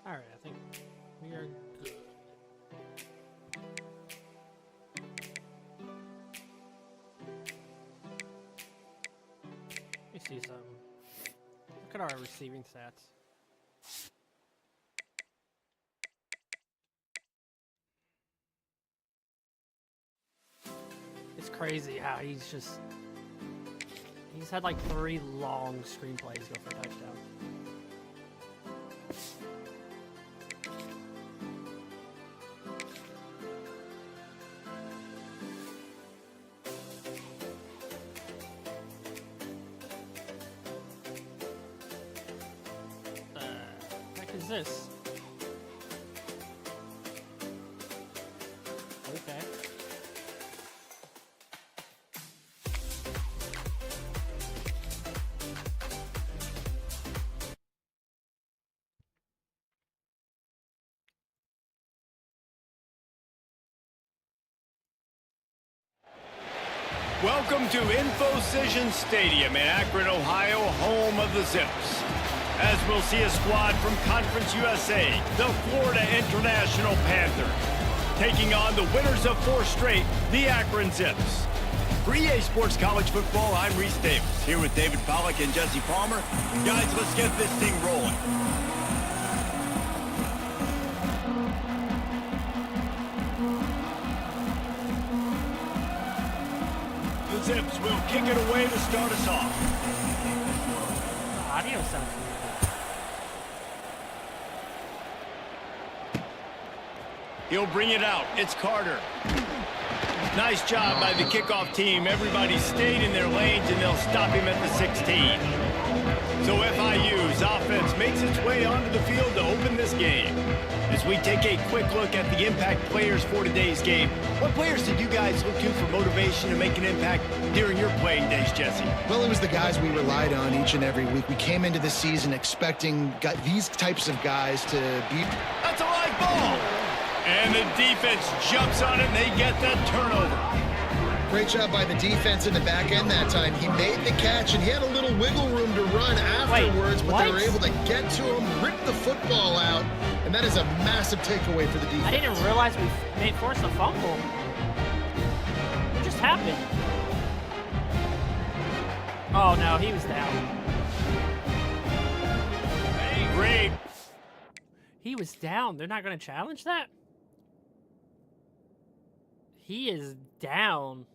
Alright, I think we are good. Let me see something. Look at our receiving stats. It's crazy how he's had like 3 long screenplays go for a touchdown. Is this? Okay. Welcome to InfoCision Stadium in Akron, Ohio, home of the Zips. As we'll see a squad from Conference USA, the Florida International Panthers, taking on the winners of 4 straight, the Akron Zips. For EA Sports College Football, I'm Reese Davis, here with David Pollack and Jesse Palmer. Guys, let's get this thing rolling. The Zips will kick it away to start us off. The audio sounds weird. He'll bring it out. It's Carter. Nice job by the kickoff team. Everybody stayed in their lanes, and they'll stop him at the 16. So FIU's offense makes its way onto the field to open this game. As we take a quick look at the impact players for today's game, what players did you guys look to for motivation to make an impact during your playing days, Jesse? Well, it was the guys we relied on each and every week. We came into the season expecting these types of guys to be... That's a live ball! And the defense jumps on it, and they get that turnover. Great job by the defense in the back end that time. He made the catch, and he had a little wiggle room to run afterwards, but they were able to get to him, rip the football out, and that is a massive takeaway for the defense. I didn't realize we forced a fumble. What just happened? Oh, no, he was down. Hey, great. He was down. They're not going to challenge that? He is down.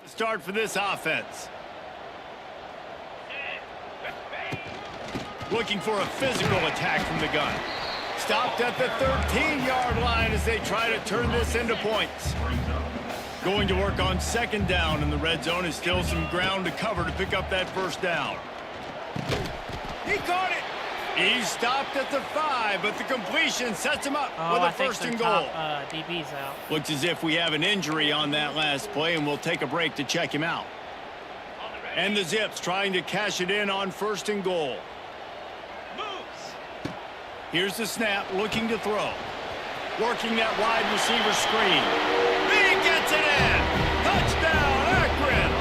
Start for this offense. Looking for a physical attack from the gun. Stopped at the 13-yard line as they try to turn this into points. Going to work on 2nd down, and the red zone is still some ground to cover to pick up that 1st down. He caught it. He's stopped at the 5, but the completion sets him up with a 1st and goal. DB's out. Looks as if we have an injury on that last play, and we'll take a break to check him out. And the Zips trying to cash it in on 1st and goal. Here's the snap, looking to throw. Working that wide receiver screen. He gets it in! Touchdown, Akron!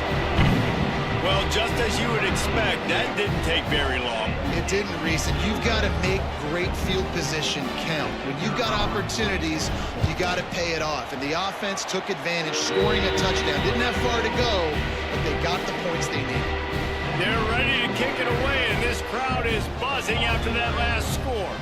Well, just as you would expect, that didn't take very long. It didn't, Reese, and you've got to make great field position count. When you've got opportunities, you got to pay it off. And the offense took advantage, scoring a touchdown. Didn't have far to go, but they got the points they needed. They're ready to kick it away, and this crowd is buzzing after that last score.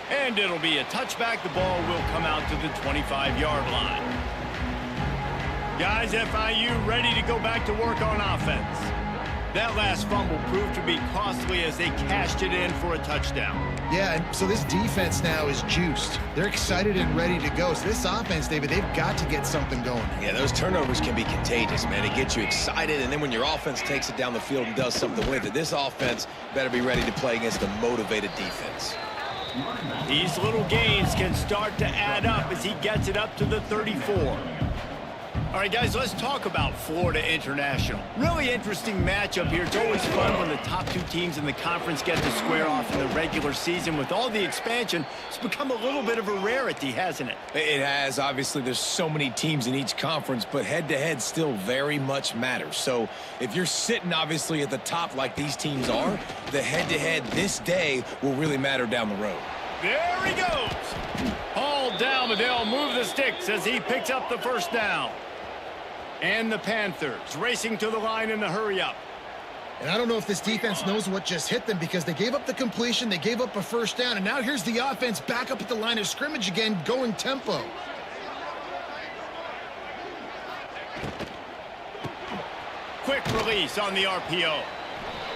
And it'll be a touchback. The ball will come out to the 25-yard line. Guys, FIU ready to go back to work on offense. That last fumble proved to be costly as they cashed it in for a touchdown. Yeah, and so this defense now is juiced. They're excited and ready to go. So this offense, David, they've got to get something going. Yeah, those turnovers can be contagious, man. It gets you excited, and then when your offense takes it down the field and does something with it, this offense better be ready to play against a motivated defense. These little gains can start to add up as he gets it up to the 34. All right, guys, let's talk about Florida International. Really interesting matchup here. It's always fun when the top two teams in the conference get to square off in the regular season. With all the expansion, it's become a little bit of a rarity, hasn't it? It has. Obviously, there's so many teams in each conference, but head-to-head still very much matters. So if you're sitting, obviously, at the top like these teams are, the head-to-head this day will really matter down the road. There he goes. Hauled down, but they'll move the sticks as he picks up the first down. And the Panthers racing to the line in the hurry-up. And I don't know if this defense knows what just hit them because they gave up the completion, they gave up a first down, and now here's the offense back up at the line of scrimmage again, going tempo. Quick release on the RPO.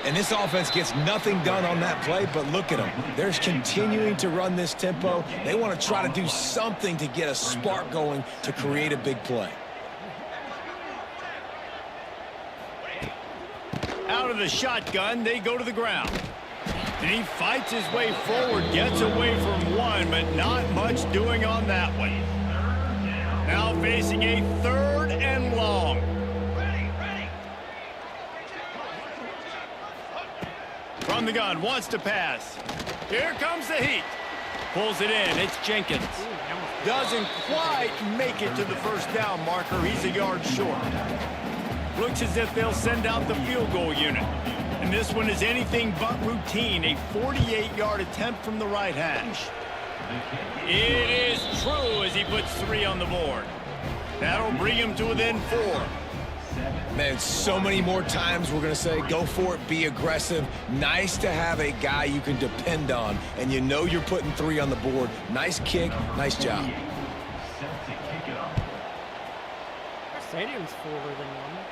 And this offense gets nothing done on that play, but look at them. They're continuing to run this tempo. They want to try to do something to get a spark going to create a big play. Out of the shotgun, they go to the ground. And he fights his way forward, gets away from one, but not much doing on that one. Now facing a 3rd and long. From the gun, wants to pass. Here comes the heat. Pulls it in, it's Jenkins. Doesn't quite make it to the first down marker. He's a yard short. Looks as if they'll send out the field goal unit. And this one is anything but routine. A 48-yard attempt from the right hash. It is true as he puts 3 on the board. That'll bring him to within 4. Man, so many more times we're going to say, go for it, be aggressive. Nice to have a guy you can depend on, and you know you're putting 3 on the board. Nice kick, nice job. Our stadium's fuller than normal.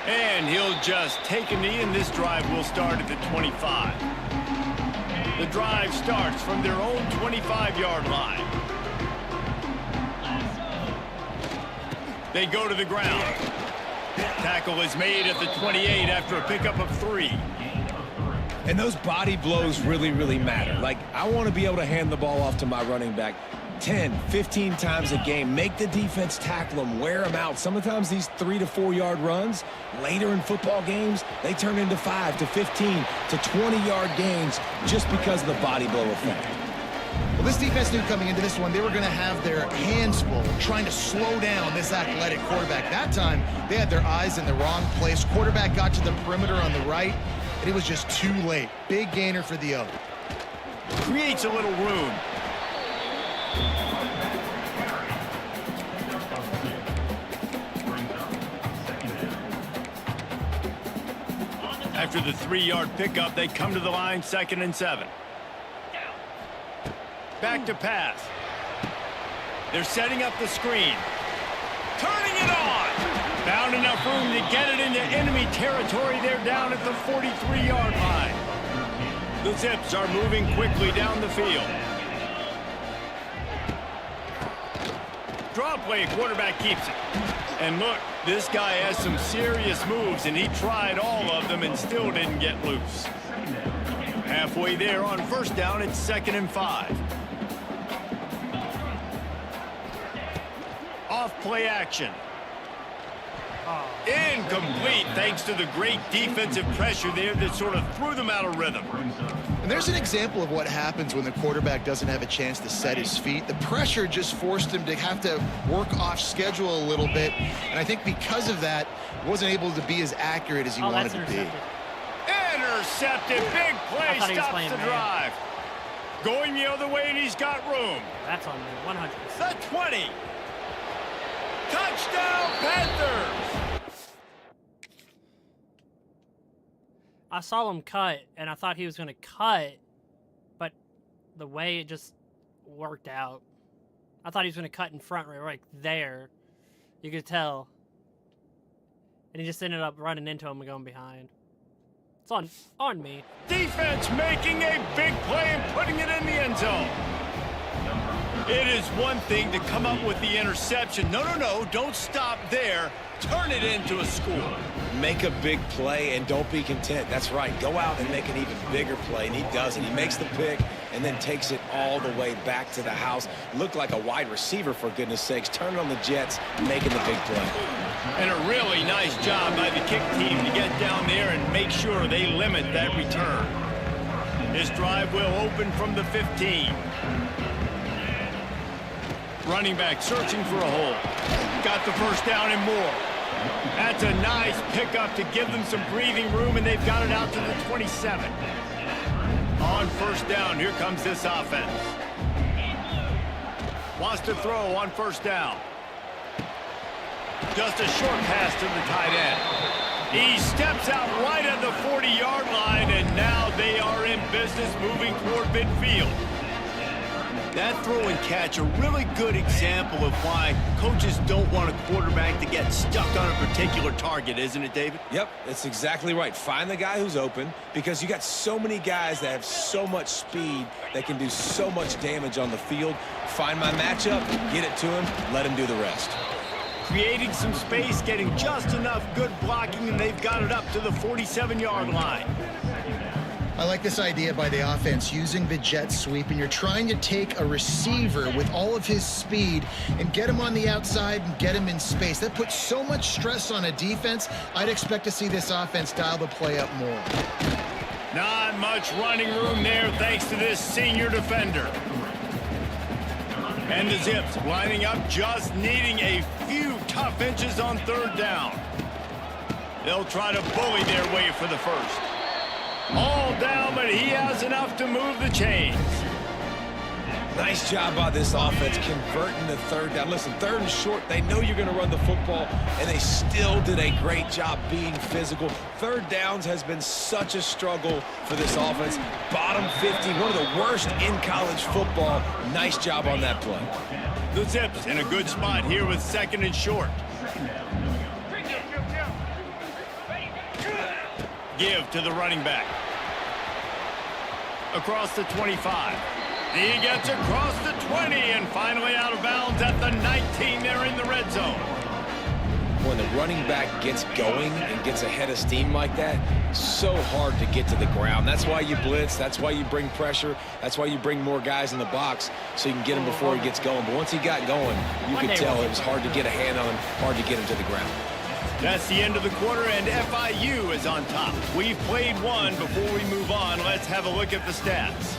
And he'll just take a knee, and this drive will start at the 25. The drive starts from their own 25-yard line. They go to the ground. Tackle is made at the 28 after a pickup of 3. And those body blows really, really matter. Like, I want to be able to hand the ball off to my running back 10, 15 times a game. Make the defense tackle them, wear them out. Sometimes these 3 to 4 yard runs, later in football games, they turn into 5 to 15 to 20-yard gains just because of the body blow effect. Well, this defense knew coming into this one they were going to have their hands full trying to slow down this athletic quarterback. That time, they had their eyes in the wrong place. Quarterback got to the perimeter on the right, and it was just too late. Big gainer for the other. Creates a little room. After the 3-yard pickup, they come to the line, 2nd and 7. Back to pass. They're setting up the screen. Turning it on. Found enough room to get it into enemy territory. They're down at the 43-yard line. The Zips are moving quickly down the field. Draw play, quarterback keeps it. And look, this guy has some serious moves, and he tried all of them and still didn't get loose. Halfway there on first down, it's 2nd and 5. Off play action. Incomplete thanks to the great defensive pressure there that sort of threw them out of rhythm. And there's an example of what happens when the quarterback doesn't have a chance to set his feet. The pressure just forced him to have to work off schedule a little bit. And I think because of that, wasn't able to be as accurate as he wanted to be. Intercepted. Big play stops the drive. Going the other way, and he's got room. That's on me, 100%. The 20. Touchdown, Panthers! I saw him cut, and I thought he was going to cut, but the way it just worked out. I thought he was going to cut in front, right there. You could tell. And he just ended up running into him and going behind. It's on me. Defense making a big play and putting it in the end zone. It is one thing to come up with the interception. No, don't stop there. Turn it into a score. Make a big play and don't be content. That's right. Go out and make an even bigger play, and he does it. He makes the pick and then takes it all the way back to the house. Looked like a wide receiver, for goodness sakes. Turning on the Jets, making the big play. And a really nice job by the kick team to get down there and make sure they limit that return. This drive will open from the 15. Running back searching for a hole. Got the first down and more. That's a nice pickup to give them some breathing room, and they've got it out to the 27. On first down, here comes this offense. Wants to throw on first down. Just a short pass to the tight end. He steps out right at the 40-yard line, and now they are in business moving toward midfield. That throw and catch, a really good example of why coaches don't want a quarterback to get stuck on a particular target, isn't it, David? Yep, that's exactly right. Find the guy who's open, because you got so many guys that have so much speed that can do so much damage on the field. Find my matchup, get it to him, let him do the rest. Creating some space, getting just enough good blocking, and they've got it up to the 47-yard line. I like this idea by the offense, using the jet sweep, and you're trying to take a receiver with all of his speed and get him on the outside and get him in space. That puts so much stress on a defense. I'd expect to see this offense dial the play up more. Not much running room there thanks to this senior defender. And the Zips lining up, just needing a few tough inches on third down. They'll try to bully their way for the first. All down, but he has enough to move the chains. Nice job by this offense converting the third down. Listen, third and short, they know you're going to run the football, and they still did a great job being physical. Third downs has been such a struggle for this offense. Bottom 50, one of the worst in college football. Nice job on that play. The Zips in a good spot here with second and short. Give to the running back. Across the 25. He gets across the 20 and finally out of bounds at the 19. They're in the red zone. When the running back gets going and gets ahead of steam like that, so hard to get to the ground. That's why you blitz. That's why you bring pressure. That's why you bring more guys in the box so you can get him before he gets going. But once he got going, you could tell it was hard to get a hand on him, hard to get him to the ground. That's the end of the quarter, and FIU is on top. We've played one. Before we move on, let's have a look at the stats.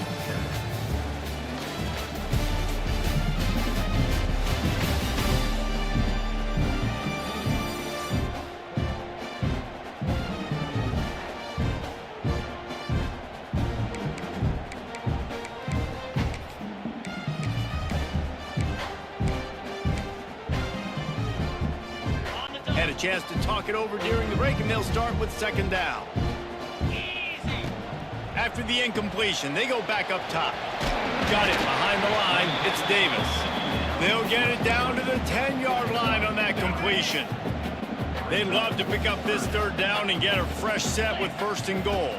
Had a chance to talk it over during the break, and they'll start with second down. After the incompletion, they go back up top. Got it behind the line. It's Davis. They'll get it down to the 10-yard line on that completion. They'd love to pick up this third down and get a fresh set with first and goal.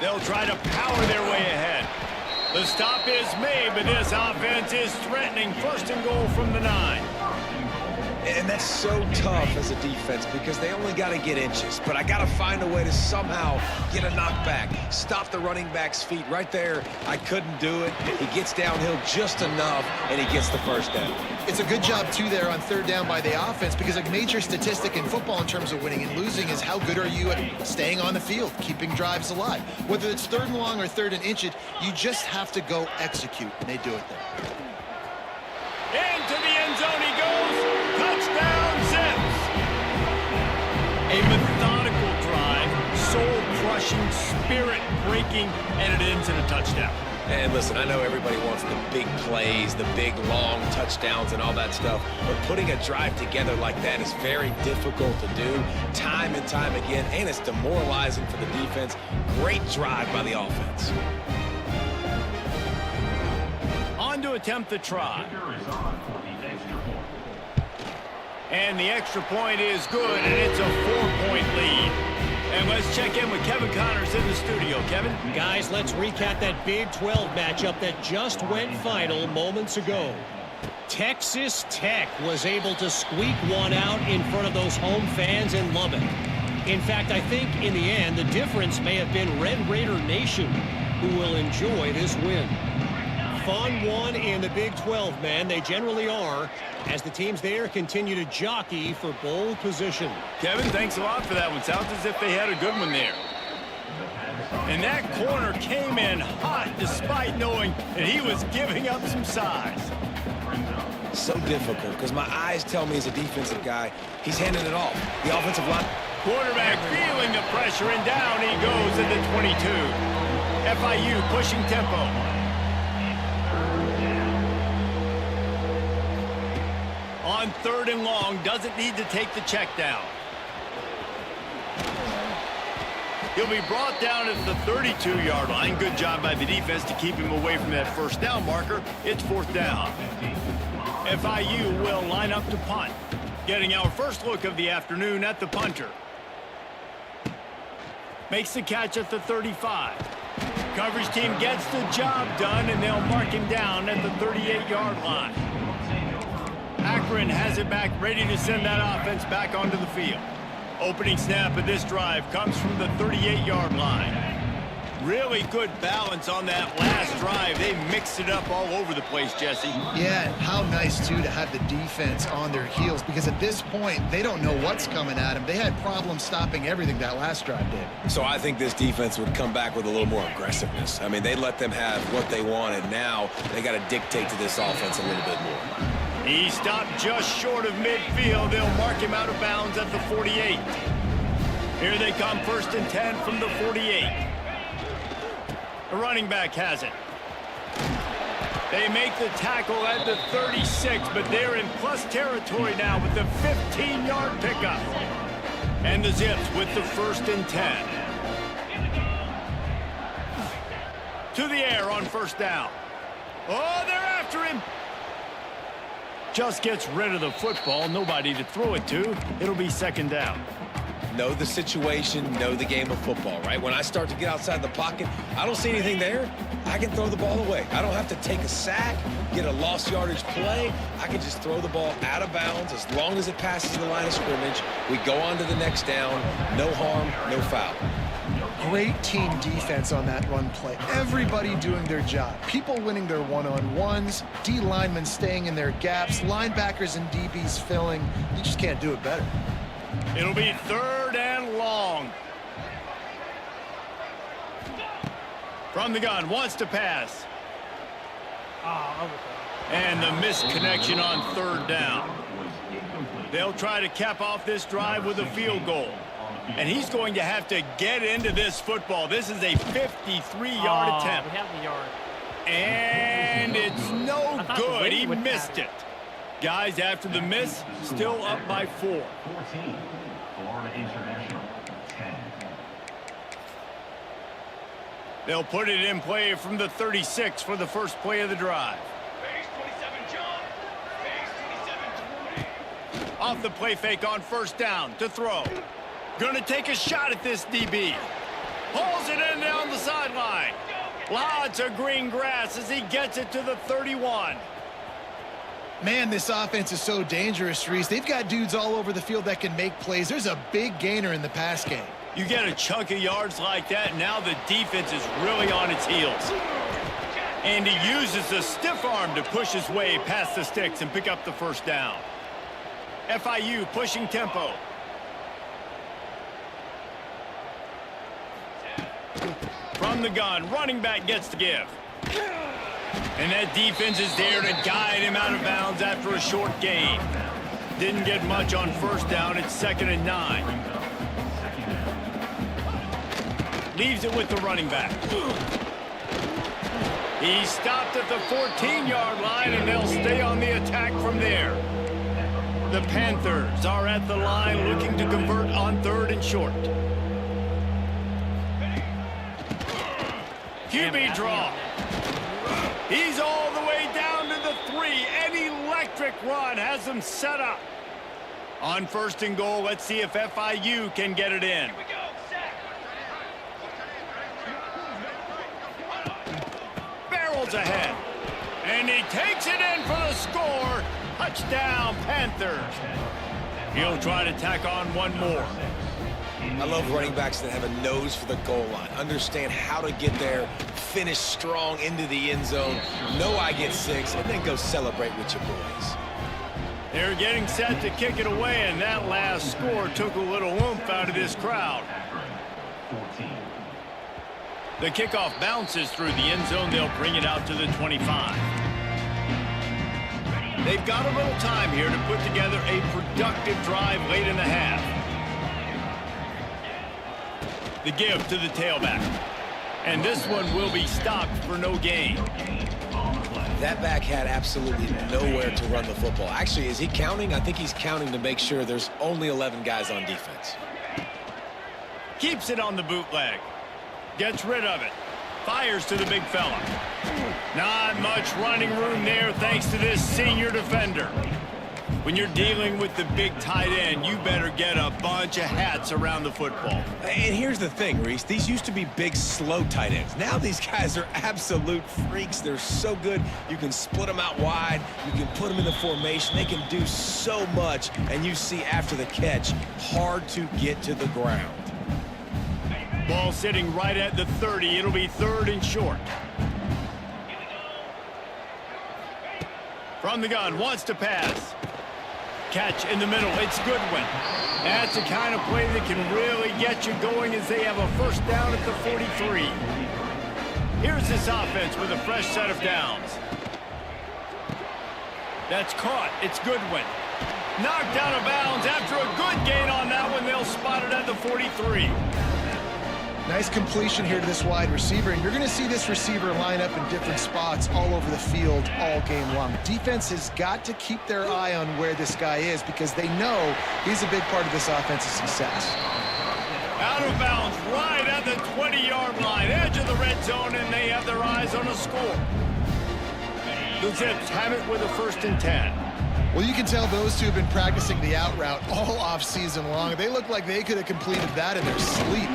They'll try to power their way ahead. The stop is made, but this offense is threatening first and goal from the 9. And that's so tough as a defense because they only got to get inches. But I got to find a way to somehow get a knockback, stop the running back's feet. Right there, I couldn't do it. He gets downhill just enough, and he gets the first down. It's a good job, too, there on third down by the offense, because a major statistic in football in terms of winning and losing is how good are you at staying on the field, keeping drives alive. Whether it's third and long or third and inch, you just have to go execute, and they do it there. Into the end zone he goes. Touchdown, Zips. A methodical drive, soul-crushing, spirit-breaking, and it ends in a touchdown. And listen, I know everybody wants the big plays, the big, long touchdowns and all that stuff, but putting a drive together like that is very difficult to do time and time again, and it's demoralizing for the defense. Great drive by the offense. On to attempt the try. And the extra point is good, and it's a 4-point lead. And let's check in with Kevin Connors in the studio. Kevin? Guys, let's recap that Big 12 matchup that just went final moments ago. Texas Tech was able to squeak one out in front of those home fans in Lubbock. In fact, I think in the end, the difference may have been Red Raider Nation, who will enjoy this win. Fun one in the Big 12, man. They generally are, as the teams there continue to jockey for bowl position. Kevin, thanks a lot for that one. Sounds as if they had a good one there. And that corner came in hot despite knowing that he was giving up some size. So difficult because my eyes tell me as a defensive guy, he's handing it off. The offensive line. Quarterback feeling the pressure, and down he goes at the 22. FIU pushing tempo. On 3rd and long, doesn't need to take the check down. He'll be brought down at the 32-yard line. Good job by the defense to keep him away from that first down marker. It's 4th down. FIU will line up to punt. Getting our first look of the afternoon at the punter. Makes the catch at the 35. Coverage team gets the job done, and they'll mark him down at the 38-yard line. Akron has it back, ready to send that offense back onto the field. Opening snap of this drive comes from the 38-yard line. Really good balance on that last drive. They mixed it up all over the place, Jesse. Yeah, how nice, too, to have the defense on their heels, because at this point, they don't know what's coming at them. They had problems stopping everything that last drive did. So I think this defense would come back with a little more aggressiveness. I mean, they let them have what they wanted. Now they got to dictate to this offense a little bit more. He stopped just short of midfield. They'll mark him out of bounds at the 48. Here they come, 1st and 10 from the 48. The running back has it. They make the tackle at the 36, but they're in plus territory now with the 15-yard pickup. And the Zips with the 1st and 10. To the air on 1st down. Oh, they're after him. Just gets rid of the football. Nobody to throw it to. It'll be 2nd down. Know the situation, know the game of football, right? When I start to get outside the pocket, I don't see anything there. I can throw the ball away. I don't have to take a sack, get a lost yardage play. I can just throw the ball out of bounds as long as it passes the line of scrimmage. We go on to the next down. No harm, no foul. Great team defense on that run play. Everybody doing their job. People winning their one-on-ones, D linemen staying in their gaps, linebackers and DBs filling. You just can't do it better. It'll be 3rd and long. From the gun, wants to pass. And the missed connection on 3rd down. They'll try to cap off this drive with a field goal. And he's going to have to get into this football. This is a 53-yard attempt. We have the yard. And it's no good. He missed it. Guys, after the miss, still up by 4. 14, Florida International, 10. They'll put it in play from the 36 for the first play of the drive. Base 27, John. Base 27, 20. Off the play fake on 1st down to throw. Gonna take a shot at this DB. Pulls it in down the sideline. Lots of green grass as he gets it to the 31. Man, this offense is so dangerous, Reese. They've got dudes all over the field that can make plays. There's a big gainer in the pass game. You get a chunk of yards like that, now the defense is really on its heels. And he uses the stiff arm to push his way past the sticks and pick up the 1st down. FIU pushing tempo. From the gun, running back gets the give. And that defense is there to guide him out of bounds after a short gain. Didn't get much on 1st down. It's 2nd and 9. Leaves it with the running back. He stopped at the 14-yard line, and they'll stay on the attack from there. The Panthers are at the line looking to convert on 3rd and short. QB draw. He's all the way down to the 3. An electric run has them set up. On 1st and goal, let's see if FIU can get it in. Here we go. Set. ball's ahead. And he takes it in for the score. Touchdown, Panthers. He'll try to tack on one more. I love running backs that have a nose for the goal line. Understand how to get there, finish strong into the end zone, know I get 6, and then go celebrate with your boys. They're getting set to kick it away, and that last score took a little oomph out of this crowd. 14. The kickoff bounces through the end zone. They'll bring it out to the 25. They've got a little time here to put together a productive drive late in the half. The give to the tailback. And this one will be stopped for no gain. That back had absolutely nowhere to run the football. Actually, is he counting? I think he's counting to make sure there's only 11 guys on defense. Keeps it on the bootleg. Gets rid of it. Fires to the big fella. Not much running room there thanks to this senior defender. When you're dealing with the big tight end, you better get a bunch of hats around the football. And here's the thing, Reese. These used to be big, slow tight ends. Now these guys are absolute freaks. They're so good. You can split them out wide. You can put them in the formation. They can do so much. And you see after the catch, hard to get to the ground. Ball sitting right at the 30. It'll be 3rd and short. From the gun, wants to pass. Catch in the middle. It's Goodwin. That's the kind of play that can really get you going as they have a first down at the 43. Here's this offense with a fresh set of downs. That's caught. It's Goodwin. Knocked out of bounds after a good gain on that one. They'll spot it at the 43. Nice completion here to this wide receiver, and you're going to see this receiver line up in different spots all over the field all game long. Defense has got to keep their eye on where this guy is because they know he's a big part of this offense's success. Out of bounds right at the 20-yard line, edge of the red zone, and they have their eyes on a score. The Zips have it with a 1st and 10. Well, you can tell those two have been practicing the out route all off-season long. They look like they could have completed that in their sleep.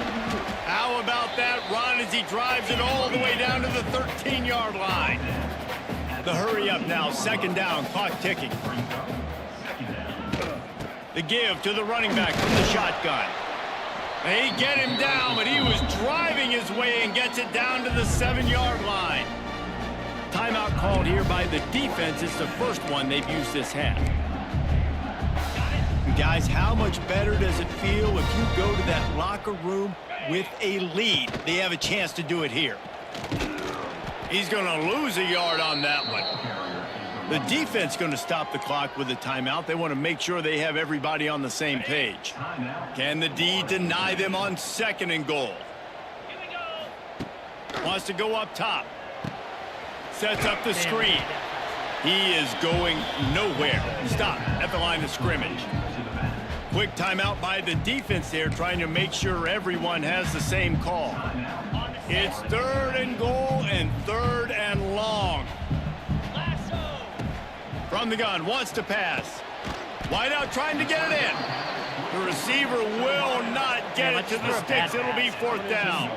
How about that run as he drives it all the way down to the 13-yard line? The hurry up now, 2nd down, clock ticking. The give to the running back from the shotgun. They get him down, but he was driving his way and gets it down to the 7-yard line. Timeout called here by the defense. It's the first one they've used this half. Guys, how much better does it feel if you go to that locker room with a lead? They have a chance to do it here. He's going to lose a yard on that one. The defense going to stop the clock with a timeout. They want to make sure they have everybody on the same page. Can the D deny them on 2nd and goal? Wants to go up top. Sets up the screen. He is going nowhere. Stop at the line of scrimmage. Quick timeout by the defense there, trying to make sure everyone has the same call. It's 3rd and goal and 3rd and long. From the gun, wants to pass. Wide out trying to get it in. The receiver will not get it to the sticks. It'll be 4th down.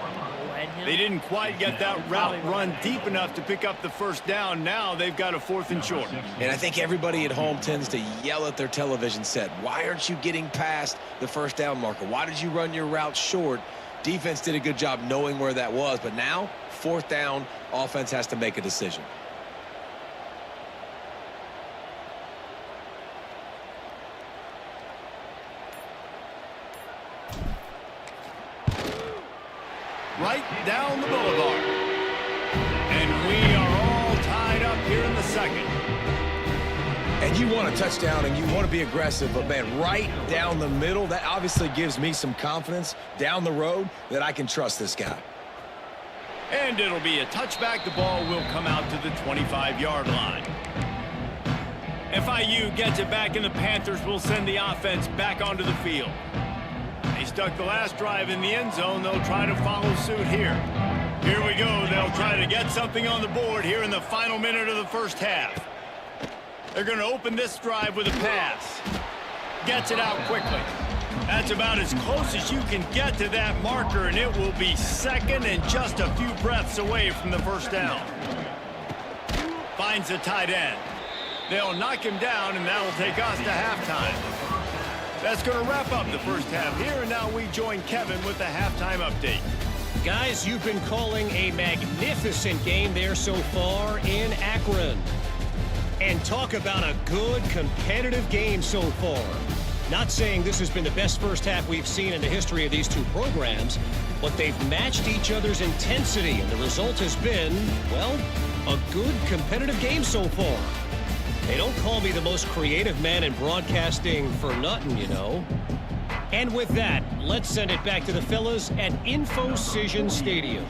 They didn't quite get that route run deep enough to pick up the 1st down. Now they've got a 4th and short. And I think everybody at home tends to yell at their television set. Why aren't you getting past the 1st down marker? Why did you run your route short? Defense did a good job knowing where that was. But now, 4th down, offense has to make a decision. Right down the boulevard. And we are all tied up here in the 2nd. And you want a touchdown and you want to be aggressive, but man, right down the middle, that obviously gives me some confidence down the road that I can trust this guy. And it'll be a touchback. The ball will come out to the 25-yard line. FIU gets it back, and the Panthers will send the offense back onto the field. They stuck the last drive in the end zone. They'll try to follow suit here. Here we go. They'll try to get something on the board here in the final minute of the 1st half. They're going to open this drive with a pass. Gets it out quickly. That's about as close as you can get to that marker, and it will be 2nd and just a few breaths away from the 1st down. Finds the tight end. They'll knock him down, and that'll take us to halftime. That's going to wrap up the first half here, and now we join Kevin with the halftime update. Guys, you've been calling a magnificent game there so far in Akron. And talk about a good competitive game so far. Not saying this has been the best first half we've seen in the history of these two programs, but they've matched each other's intensity, and the result has been, well, a good competitive game so far. They don't call me the most creative man in broadcasting for nothing, you know. And with that, let's send it back to the fellas at InfoCision Stadium.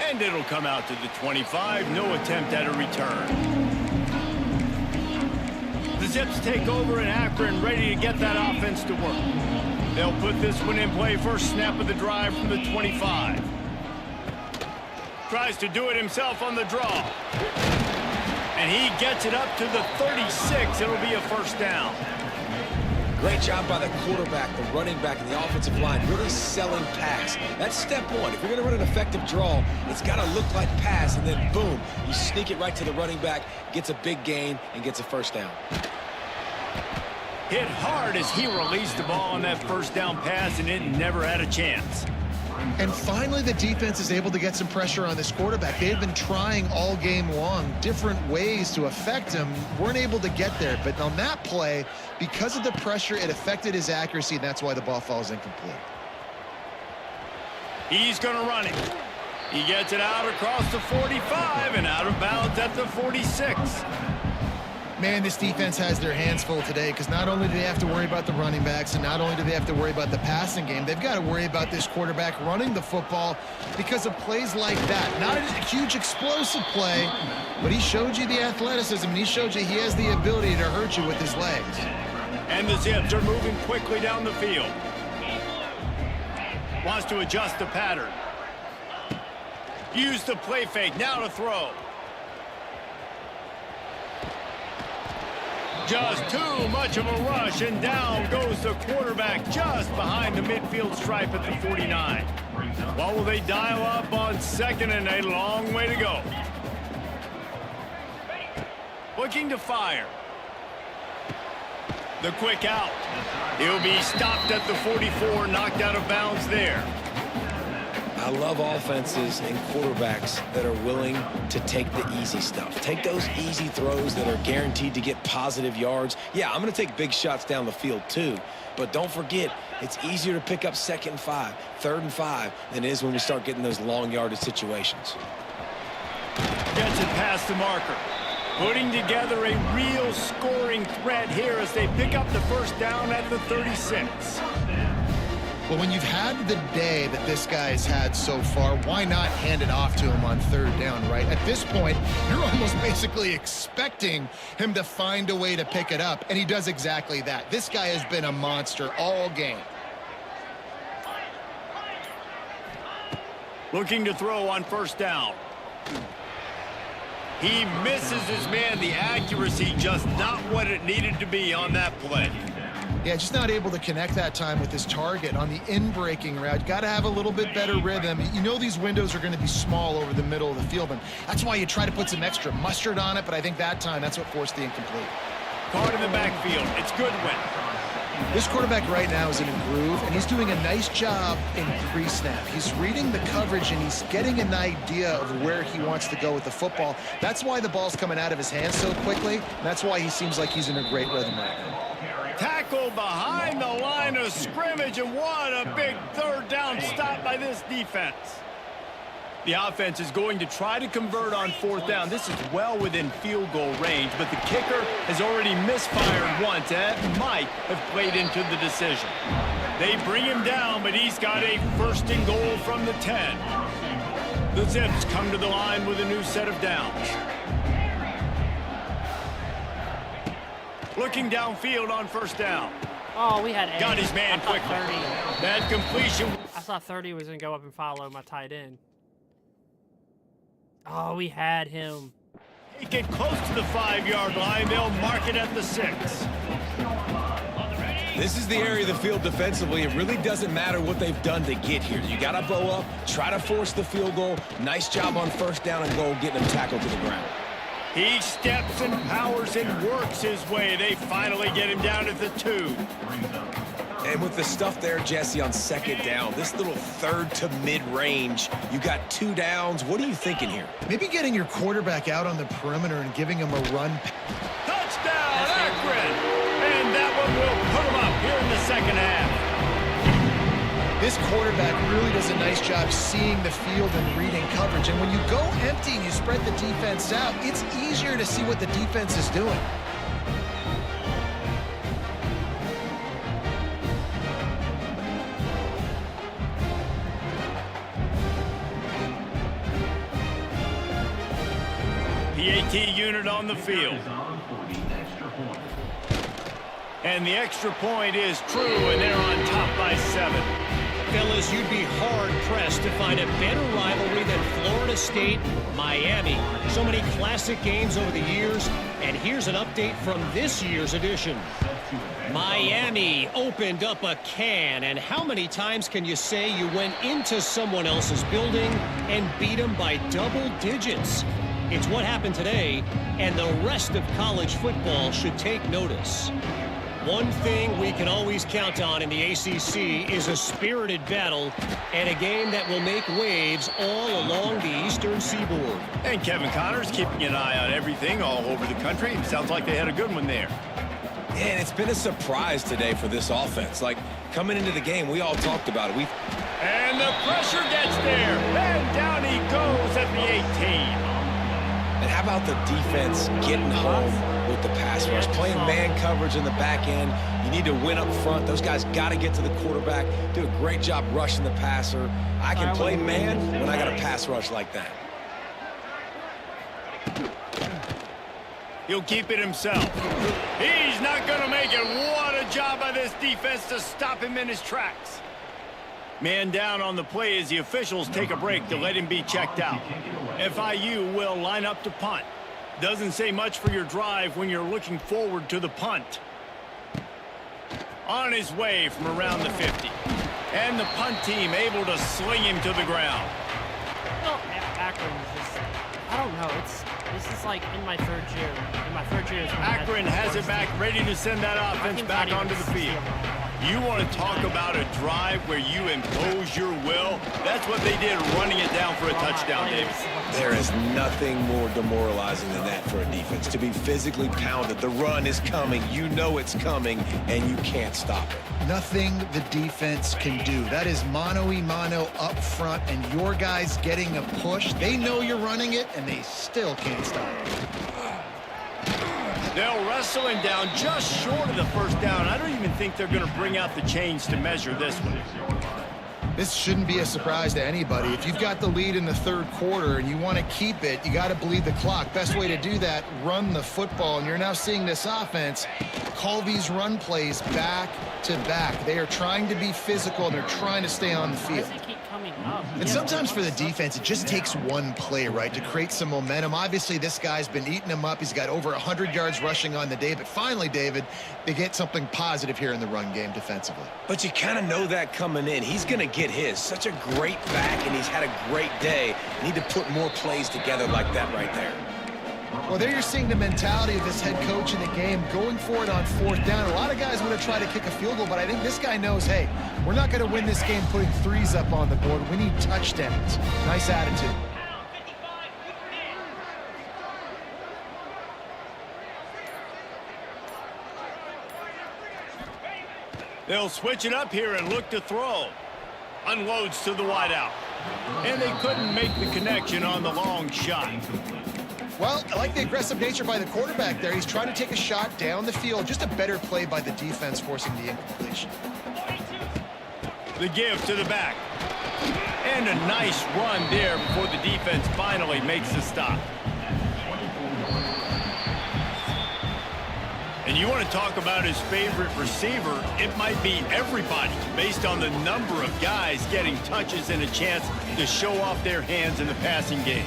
And it'll come out to the 25. No attempt at a return. The Zips take over in Akron, ready to get that offense to work. They'll put this one in play. First snap of the drive from the 25. Tries to do it himself on the draw. And he gets it up to the 36. It'll be a first down. Great job by the quarterback, the running back, and the offensive line, really selling pass. That's step one. If you're going to run an effective draw, it's got to look like pass, and then boom, you sneak it right to the running back, gets a big gain, and gets a first down. Hit hard as he released the ball on that first down pass, and it never had a chance. And finally, the defense is able to get some pressure on this quarterback. They've been trying all game long different ways to affect him. Weren't able to get there. But on that play, because of the pressure, it affected his accuracy, and that's why the ball falls incomplete. He's going to run it. He gets it out across the 45 and out of bounds at the 46. Man, this defense has their hands full today because not only do they have to worry about the running backs and not only do they have to worry about the passing game, they've got to worry about this quarterback running the football because of plays like that. Not a huge explosive play, but he showed you the athleticism, and he showed you he has the ability to hurt you with his legs. And the Zips are moving quickly down the field. Wants to adjust the pattern. Use the play fake, now to throw. Just too much of a rush, and down goes the quarterback just behind the midfield stripe at the 49. What will they dial up on second and a long way to go? Looking to fire. The quick out. He'll be stopped at the 44, knocked out of bounds there. I love offenses and quarterbacks that are willing to take the easy stuff. Take those easy throws that are guaranteed to get positive yards. Yeah, I'm going to take big shots down the field too, but don't forget, it's easier to pick up 2nd and 5, 3rd and 5 than it is when we start getting those long yardage situations. Gets it past the marker. Putting together a real scoring threat here as they pick up the first down at the 36. Well, when you've had the day that this guy's had so far, why not hand it off to him on 3rd down, right? At this point, you're almost basically expecting him to find a way to pick it up, and he does exactly that. This guy has been a monster all game. Looking to throw on 1st down. He misses his man. The accuracy just not what it needed to be on that play. Yeah, just not able to connect that time with his target on the in-breaking route. Got to have a little bit better rhythm. You know these windows are going to be small over the middle of the field, and that's why you try to put some extra mustard on it, but I think that time that's what forced the incomplete. Card in the backfield. It's Goodwin. This quarterback right now is in a groove, and he's doing a nice job in pre-snap. He's reading the coverage, and he's getting an idea of where he wants to go with the football. That's why the ball's coming out of his hands so quickly, and that's why he seems like he's in a great rhythm right now. Tackle behind the line of scrimmage, and what a big 3rd down stop by this defense. The offense is going to try to convert on 4th down. This is well within field goal range, but the kicker has already misfired once. That might have played into the decision. They bring him down, but he's got a 1st and goal from the 10. The Zips come to the line with a new set of downs. Looking downfield on 1st down. Oh, we had 8. Got his man quickly. 30. Bad completion. I thought 30 was going to go up and follow my tight end. Oh, we had him. He get close to the 5-yard line. They'll mark it at the 6. This is the area of the field defensively. It really doesn't matter what they've done to get here. You got to bow up, try to force the field goal. Nice job on first down and goal, getting them tackled to the ground. He steps and powers and works his way. They finally get him down at the 2. And with the stuff there, Jesse, on second down, this little third to mid-range, you got 2 downs. What are you thinking here? Maybe getting your quarterback out on the perimeter and giving him a run. Touchdown, Akron! And that one will put him up here in the second half. This quarterback really does a nice job seeing the field and reading coverage. And when you go empty and you spread the defense out, it's easier to see what the defense is doing. PAT unit on the field. And the extra point is true, and they're on top by 7. Fellas, you'd be hard-pressed to find a better rivalry than Florida State-Miami. So many classic games over the years, and here's an update from this year's edition. Miami opened up a can, and how many times can you say you went into someone else's building and beat them by double digits? It's what happened today, and the rest of college football should take notice. One thing we can always count on in the ACC is a spirited battle and a game that will make waves all along the Eastern Seaboard. And Kevin Connors keeping an eye on everything all over the country. Sounds like they had a good one there. And it's been a surprise today for this offense. Like, coming into the game, we all talked about it. And the pressure gets there. And down he goes at the 18. And how about the defense getting home with the pass rush, playing man coverage in the back end? You need to win up front. Those guys got to get to the quarterback, do a great job rushing the passer. I can play man when I got a pass rush like that. He'll keep it himself. He's not going to make it. What a job by this defense to stop him in his tracks. Man down on the play as the officials take a break to let him be checked out. FIU will line up to punt. Doesn't say much for your drive when you're looking forward to the punt. On his way from around the 50. And the punt team able to sling him to the ground. Well, Akron is just, I don't know. This is like in my third year. In my third year, Akron has it back, ready to send that offense back onto the field. You want to talk about a drive where you impose your will? That's what they did, running it down for a touchdown, David. There is nothing more demoralizing than that for a defense. To be physically pounded, the run is coming, you know it's coming, and you can't stop it. Nothing the defense can do. That is mano-a-mano up front, and your guys getting a push. They know you're running it, and they still can't stop it. They'll wrestle him down just short of the first down. I don't even think they're going to bring out the chains to measure this one. This shouldn't be a surprise to anybody. If you've got the lead in the third quarter and you want to keep it, you got to bleed the clock. Best way to do that, run the football. And you're now seeing this offense call these run plays back to back. They are trying to be physical, and they're trying to stay on the field. And sometimes for the defense, it just takes one play, right, to create some momentum. Obviously, this guy's been eating them up. He's got over 100 yards rushing on the day. But finally, David, they get something positive here in the run game defensively. But you kind of know that coming in. He's going to get his. Such a great back, and he's had a great day. Need to put more plays together like that right there. Well, there you're seeing the mentality of this head coach in the game, going for it on fourth down. A lot of guys want to try to kick a field goal, but I think this guy knows, hey, we're not going to win this game putting threes up on the board. We need touchdowns. Nice attitude. They'll switch it up here and look to throw. Unloads to the wideout. And they couldn't make the connection on the long shot. Well, I like the aggressive nature by the quarterback there. He's trying to take a shot down the field. Just a better play by the defense forcing the incompletion. The give to the back. And a nice run there before the defense finally makes the stop. And you want to talk about his favorite receiver, it might be everybody based on the number of guys getting touches and a chance to show off their hands in the passing game.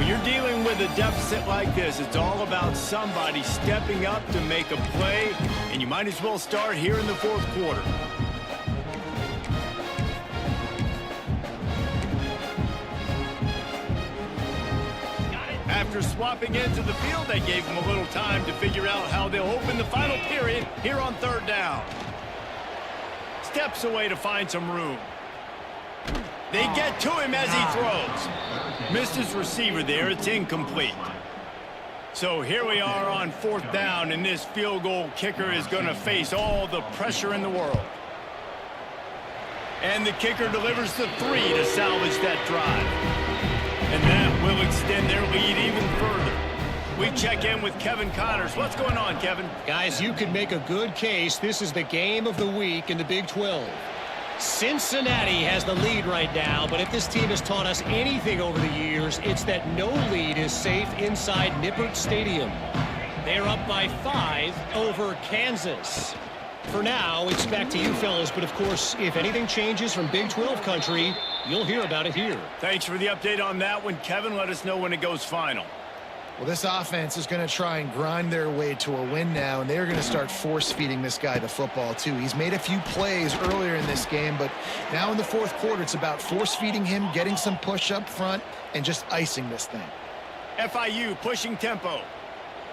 When you're dealing with a deficit like this, it's all about somebody stepping up to make a play, and you might as well start here in the fourth quarter. After swapping into the field, they gave them a little time to figure out how they'll open the final period here on third down. Steps away to find some room. They get to him as he throws. Missed his receiver there. It's incomplete. So here we are on fourth down, and this field goal kicker is going to face all the pressure in the world. And the kicker delivers the 3 to salvage that drive. And that will extend their lead even further. We check in with Kevin Connors. What's going on, Kevin? Guys, you could make a good case. This is the game of the week in the Big 12. Cincinnati has the lead right now, but if this team has taught us anything over the years, it's that no lead is safe inside Nippert Stadium. They're up by 5 over Kansas. For now, it's back to you fellas, but of course, if anything changes from Big 12 country, you'll hear about it here. Thanks for the update on that one, Kevin. Let us know when it goes final. Well, this offense is going to try and grind their way to a win now, and they're going to start force-feeding this guy the football, too. He's made a few plays earlier in this game, but now in the fourth quarter, it's about force-feeding him, getting some push up front, and just icing this thing. FIU pushing tempo.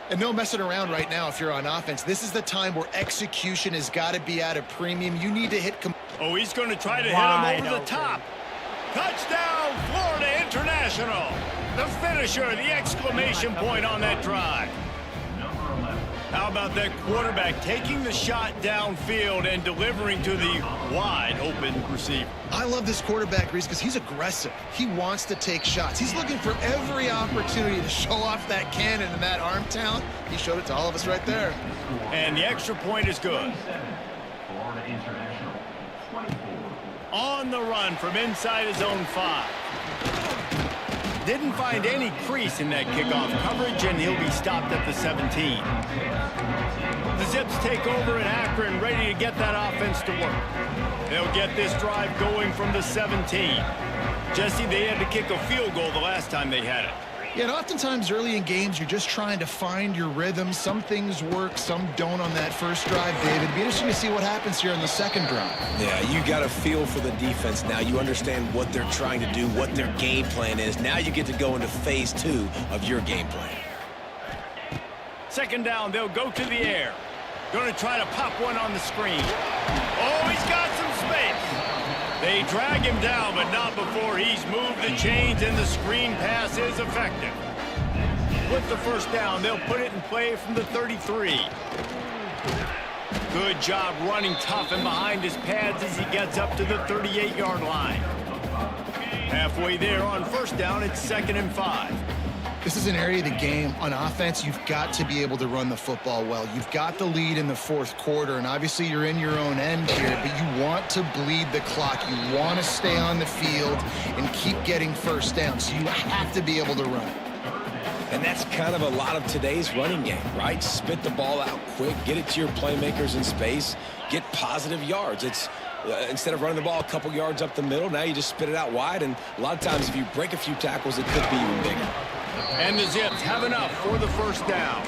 And no messing around right now if you're on offense. This is the time where execution has got to be at a premium. You need to hit... Oh, he's going to try to hit him over the top. Touchdown, Florida International. The finisher, the exclamation point on that drive. How about that quarterback taking the shot downfield and delivering to the wide open receiver? I love this quarterback, Reese, because he's aggressive. He wants to take shots. He's looking for every opportunity to show off that cannon and that arm talent. He showed it to all of us right there. And the extra point is good. Florida International, 24. On the run from inside his own 5. Didn't find any crease in that kickoff coverage, and he'll be stopped at the 17. The Zips take over in Akron, ready to get that offense to work. They'll get this drive going from the 17. Jesse, they had to kick a field goal the last time they had it. Yeah, and oftentimes early in games, you're just trying to find your rhythm. Some things work, some don't on that first drive, David. It'd be interesting to see what happens here on the second drive. Yeah, you got a feel for the defense now. You understand what they're trying to do, what their game plan is. Now you get to go into phase 2 of your game plan. Second down, they'll go to the air. Going to try to pop one on the screen. Oh, he's got some space. They drag him down, but not before he's moved the chains, and the screen pass is effective. With the first down, they'll put it in play from the 33. Good job running tough and behind his pads as he gets up to the 38-yard line. Halfway there on first down, it's 2nd and 5. This is an area of the game on offense you've got to be able to run the football well. You've got the lead in the fourth quarter, and obviously you're in your own end here, but you want to bleed the clock. You want to stay on the field and keep getting first down, so you have to be able to run. And that's kind of a lot of today's running game, right? Spit the ball out quick, get it to your playmakers in space, get positive yards. It's instead of running the ball a couple yards up the middle, now you just spit it out wide, and a lot of times if you break a few tackles, it could be even bigger. And the Zips have enough for the first down.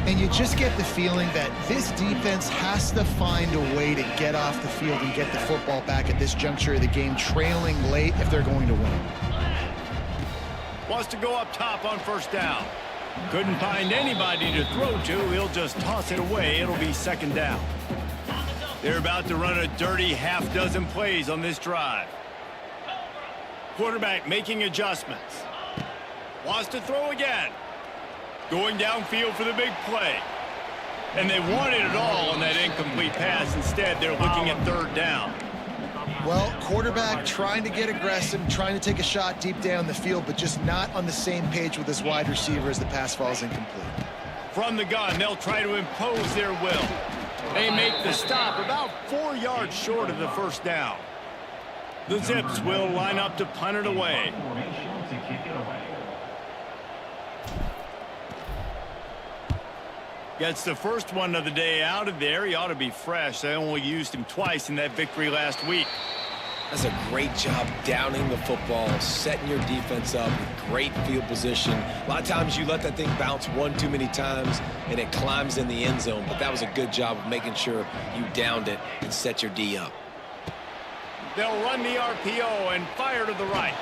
And you just get the feeling that this defense has to find a way to get off the field and get the football back at this juncture of the game, trailing late if they're going to win. Wants to go up top on first down. Couldn't find anybody to throw to. He'll just toss it away. It'll be 2nd down. They're about to run a dirty half-dozen plays on this drive. Quarterback making adjustments. Wants to throw again. Going downfield for the big play. And they wanted it all on that incomplete pass. Instead, they're looking at 3rd down. Well, quarterback trying to get aggressive, trying to take a shot deep down the field, but just not on the same page with his wide receiver as the pass falls incomplete. From the gun, they'll try to impose their will. They make the stop about 4 yards short of the first down. The Zips will line up to punt it away. Formation to kick it away. Gets the first one of the day out of there. He ought to be fresh. They only used him twice in that victory last week. Does a great job downing the football, setting your defense up with great field position. A lot of times you let that thing bounce one too many times and it climbs in the end zone, but that was a good job of making sure you downed it and set your D up. They'll run the RPO and fire to the right.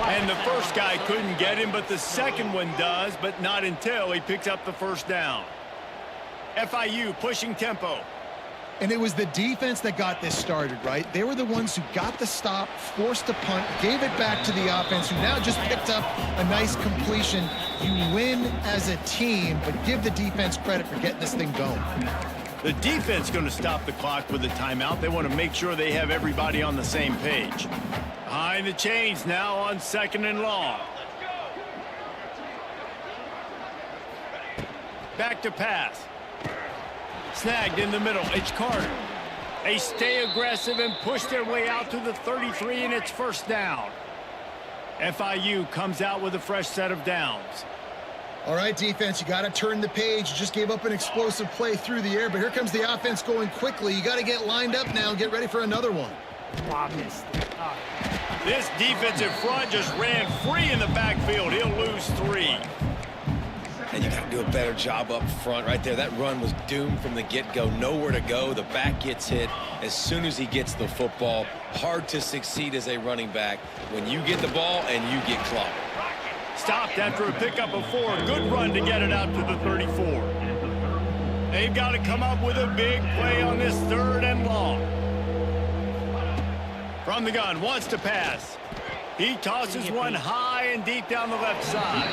And the first guy couldn't get him, but the second one does, but not until he picks up the first down. FIU pushing tempo. And it was the defense that got this started, right? They were the ones who got the stop, forced a punt, gave it back to the offense, who now just picked up a nice completion. You win as a team, but give the defense credit for getting this thing going. The defense going to stop the clock with a timeout. They want to make sure they have everybody on the same page. Behind the chains now on 2nd and long. Back to pass. Snagged in the middle. It's Carter. They stay aggressive and push their way out to the 33, and it's first down. FIU comes out with a fresh set of downs. All right, defense, you got to turn the page. You just gave up an explosive play through the air, but here comes the offense going quickly. You got to get lined up now and get ready for another one. This defensive front just ran free in the backfield. He'll lose 3. And you got to do a better job up front right there. That run was doomed from the get-go. Nowhere to go. The back gets hit as soon as he gets the football. Hard to succeed as a running back when you get the ball and you get clobbered. Stopped after a pickup of 4. Good run to get it out to the 34. They've got to come up with a big play on this 3rd and long. From the gun, wants to pass. He tosses one high and deep down the left side.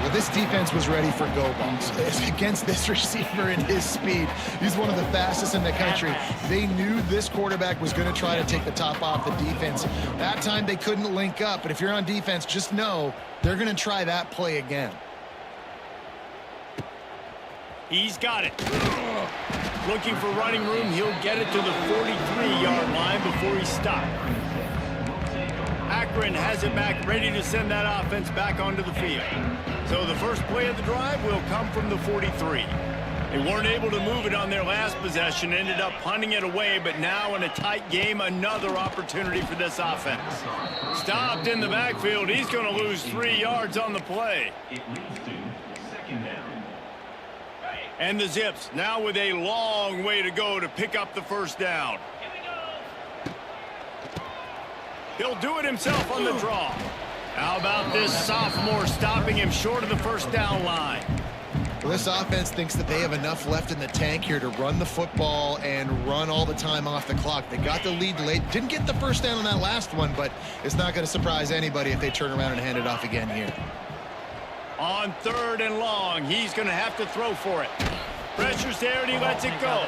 Well, this defense was ready for go balls against this receiver and his speed. He's one of the fastest in the country. They knew this quarterback was going to try to take the top off the defense. That time they couldn't link up, but if you're on defense, just know they're going to try that play again. He's got it. Looking for running room. He'll get it to the 43-yard line before he stopped. Akron has it back, ready to send that offense back onto the field. So the first play of the drive will come from the 43. They weren't able to move it on their last possession, ended up punting it away, but now in a tight game, another opportunity for this offense. Stopped in the backfield. He's going to lose 3 yards on the play. It leads to 2nd down. And the Zips now with a long way to go to pick up the first down. He'll do it himself on the draw. How about this sophomore stopping him short of the first down line? Well, this offense thinks that they have enough left in the tank here to run the football and run all the time off the clock. They got the lead late. Didn't get the first down on that last one, but it's not going to surprise anybody if they turn around and hand it off again here. On 3rd and long, he's going to have to throw for it. Pressure's there, and he lets it go.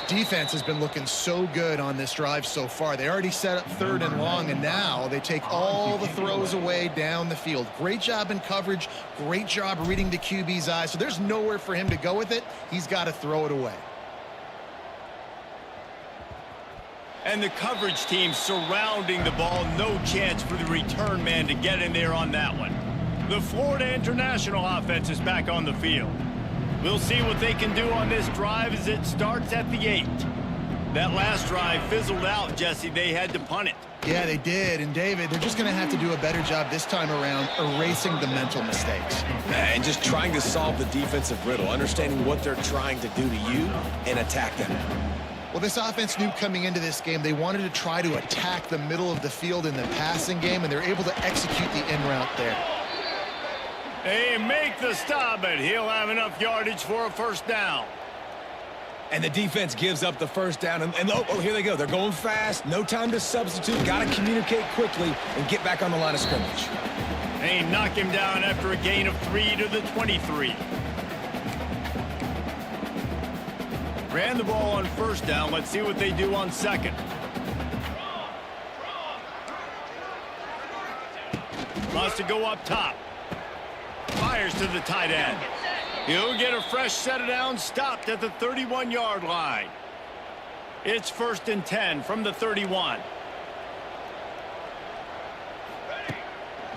Defense has been looking so good on this drive so far. They already set up 3rd and long, and now they take all the throws away down the field. Great job in coverage. Great job reading the QB's eyes. So there's nowhere for him to go with it. He's got to throw it away. And the coverage team surrounding the ball. No chance for the return man to get in there on that one. The Florida International offense is back on the field. We'll see what they can do on this drive as it starts at the 8. That last drive fizzled out, Jesse. They had to punt it. Yeah, they did. And, David, they're just going to have to do a better job this time around erasing the mental mistakes. And just trying to solve the defensive riddle, understanding what they're trying to do to you and attack them. Well, this offense knew coming into this game they wanted to try to attack the middle of the field in the passing game, and they're able to execute the in route there. They make the stop, but he'll have enough yardage for a first down. And the defense gives up the first down. And here they go. They're going fast. No time to substitute. Got to communicate quickly and get back on the line of scrimmage. They knock him down after a gain of 3 to the 23. Ran the ball on first down. Let's see what they do on 2nd. Wants to go up top. Fires to the tight end. He'll get a fresh set of downs, stopped at the 31-yard line. It's 1st and 10 from the 31.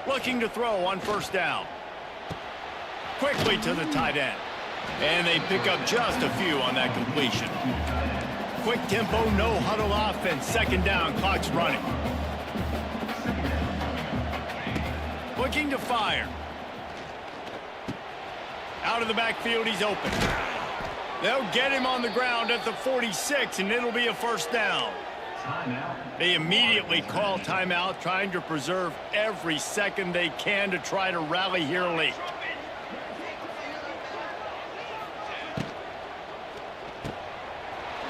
Looking to throw on first down. Quickly to the tight end. And they pick up just a few on that completion. quick tempo, no huddle offense. Second down, clock's running. Looking to fire. Out of the backfield, he's open. They'll get him on the ground at the 46, and it'll be a first down. They immediately call timeout, trying to preserve every second they can to try to rally here late.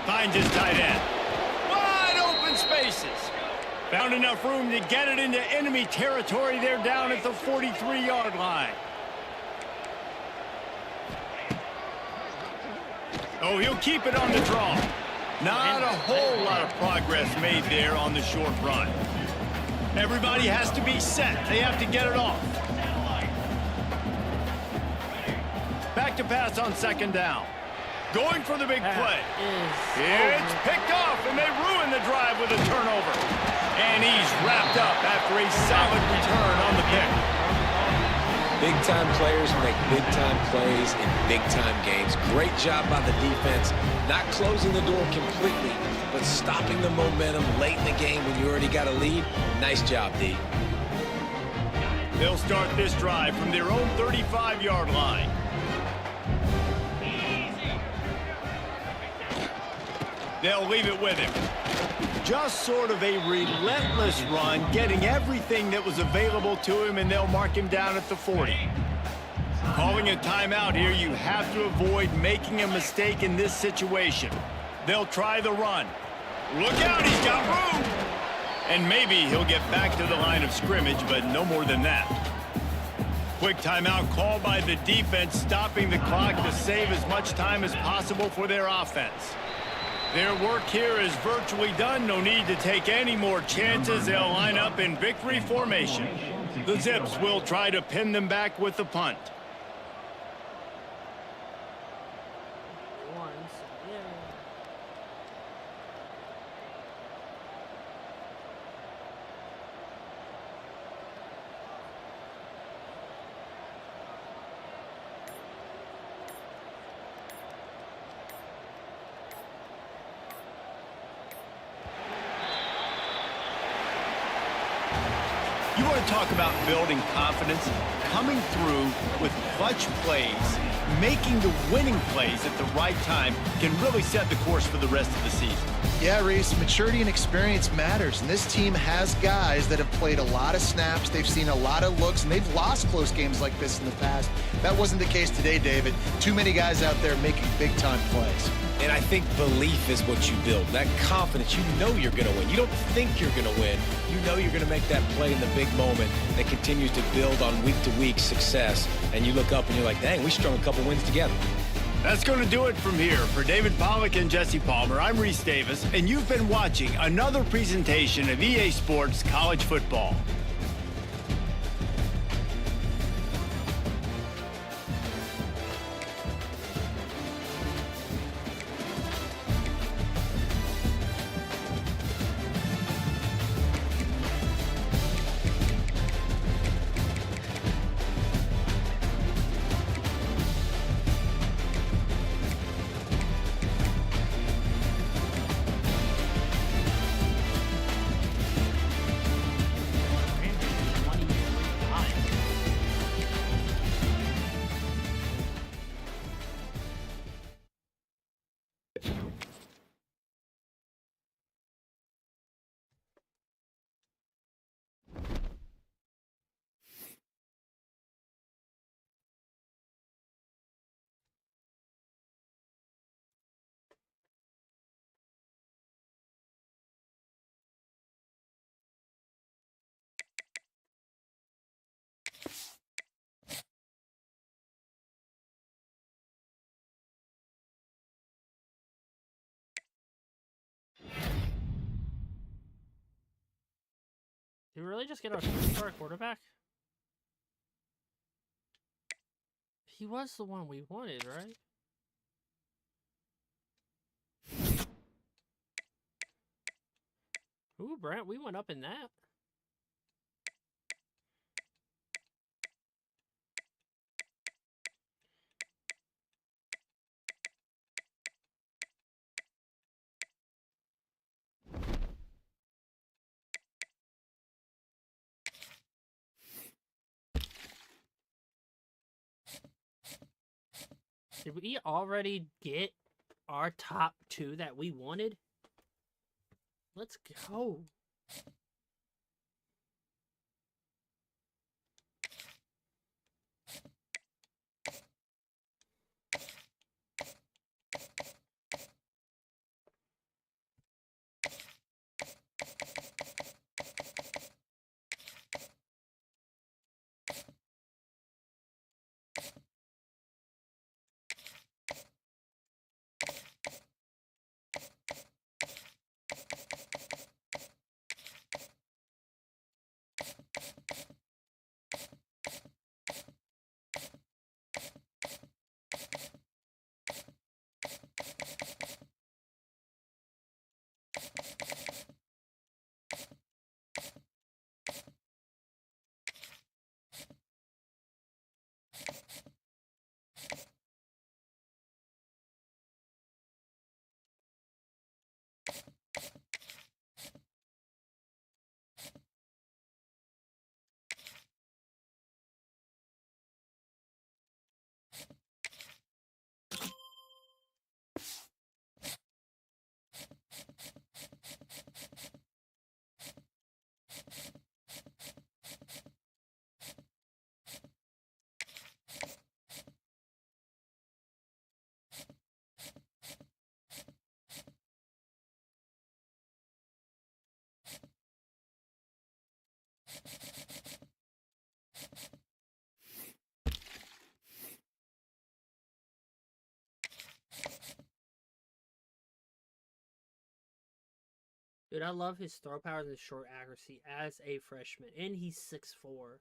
Finds his tight end. Wide open spaces. Found enough room to get it into enemy territory. They're down at the 43-yard line. Oh, he'll keep it on the draw. Not a whole lot of progress made there on the short run. Everybody has to be set. They have to get it off. Back to pass on second down. Going for the big play. It's picked off, and they ruin the drive with a turnover. And he's wrapped up after a solid return on the pick. Big-time players make big-time plays in big-time games. Great job by the defense, not closing the door completely, but stopping the momentum late in the game when you already got a lead. Nice job, D. They'll start this drive from their own 35-yard line. They'll leave it with him. Just sort of a relentless run, getting everything that was available to him, and they'll mark him down at the 40. Calling a timeout here, you have to avoid making a mistake in this situation. They'll try the run. Look out, he's got room! And maybe he'll get back to the line of scrimmage, but no more than that. Quick timeout called by the defense, stopping the clock to save as much time as possible for their offense. Their work here is virtually done. No need to take any more chances. They'll line up in victory formation. The Zips will try to pin them back with the punt. You want to talk about building confidence? Coming through with clutch plays, making the winning plays at the right time can really set the course for the rest of the season. Yeah, Reese, maturity and experience matters, and this team has guys that have played a lot of snaps. They've seen a lot of looks, and they've lost close games like this in the past. That wasn't the case today, David. Too many guys out there making big-time plays. And I think belief is what you build. That confidence, you know you're going to win. You don't think you're going to win. You know you're going to make that play in the big moment that continues to build on week-to-week success. And you look up and you're like, dang, we strung a couple wins together. That's going to do it from here. For David Pollack and Jesse Palmer, I'm Reese Davis, and you've been watching another presentation of EA Sports College Football. Did we really just get our superstar quarterback? He was the one we wanted, right? Ooh, Brent, we went up in that. Did we already get our top 2 that we wanted? Let's go. Dude, I love his throw power and his short accuracy as a freshman. And he's 6'4".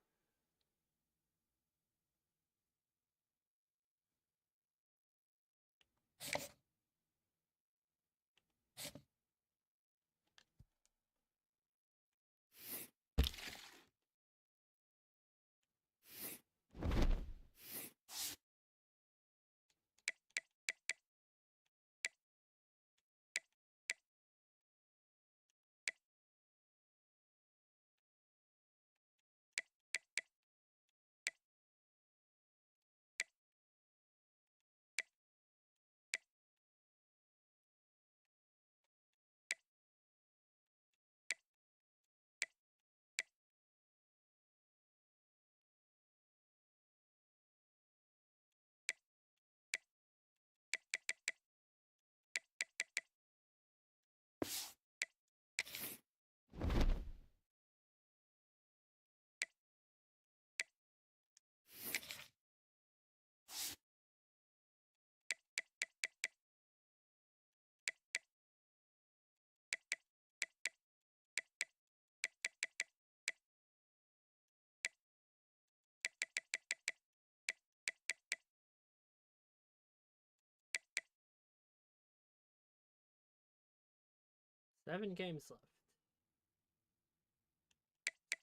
Seven games left.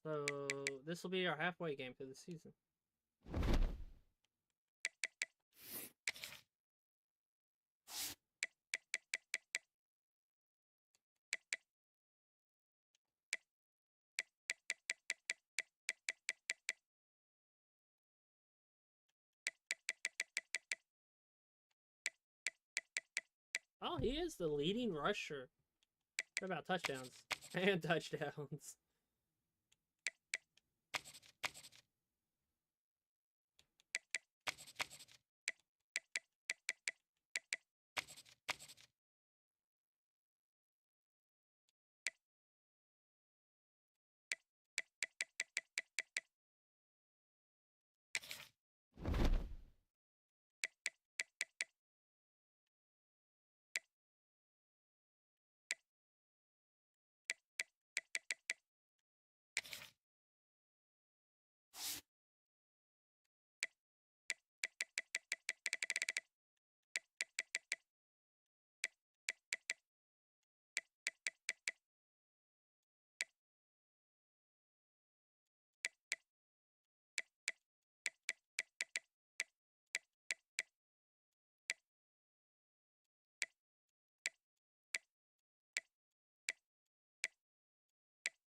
So this will be our halfway game for the season. Oh, he is the leading rusher. What about touchdowns? And touchdowns.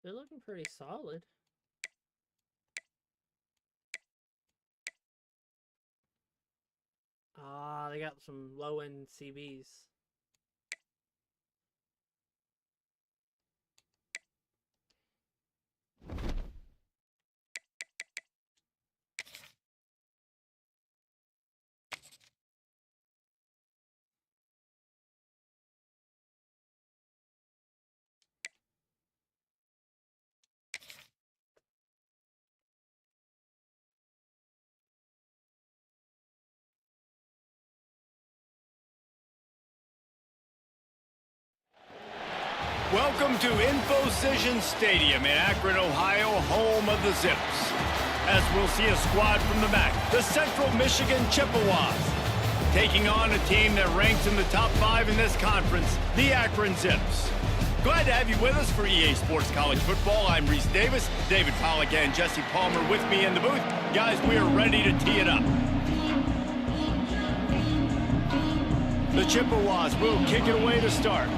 They're looking pretty solid. They got some low-end CBs. Welcome to InfoCision Stadium in Akron, Ohio, home of the Zips. As we'll see a squad from the MAC, the Central Michigan Chippewas, taking on a team that ranks in the top 5 in this conference, the Akron Zips. Glad to have you with us for EA Sports College Football. I'm Reese Davis, David Pollack and Jesse Palmer with me in the booth. Guys, we are ready to tee it up. The Chippewas will kick it away to start.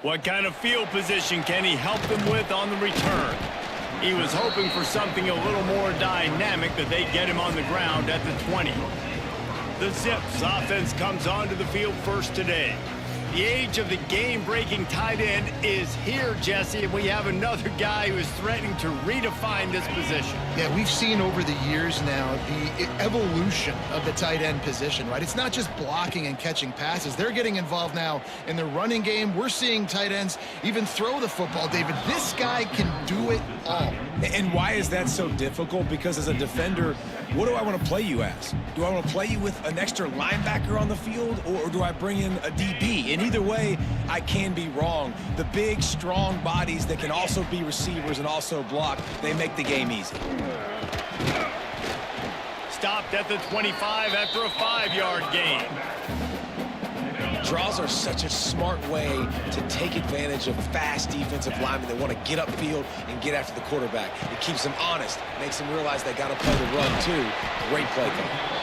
What kind of field position can he help them with on the return? He was hoping for something a little more dynamic, but they get him on the ground at the 20. The Zips offense comes onto the field first today. The age of the game-breaking tight end is here, Jesse, and we have another guy who is threatening to redefine this position. Yeah, we've seen over the years now the evolution of the tight end position, right? It's not just blocking and catching passes. They're getting involved now in the running game. We're seeing tight ends even throw the football, David. This guy can do it all. And why is that so difficult? Because as a defender, what do I want to play you as? Do I want to play you with an extra linebacker on the field, or do I bring in a DB? And either way, I can be wrong. The big, strong bodies that can also be receivers and also block, they make the game easy. Stopped at the 25 after a 5-yard gain. Draws are such a smart way to take advantage of fast defensive linemen that want to get upfield and get after the quarterback. It keeps them honest, makes them realize they got to play the run too. Great play call.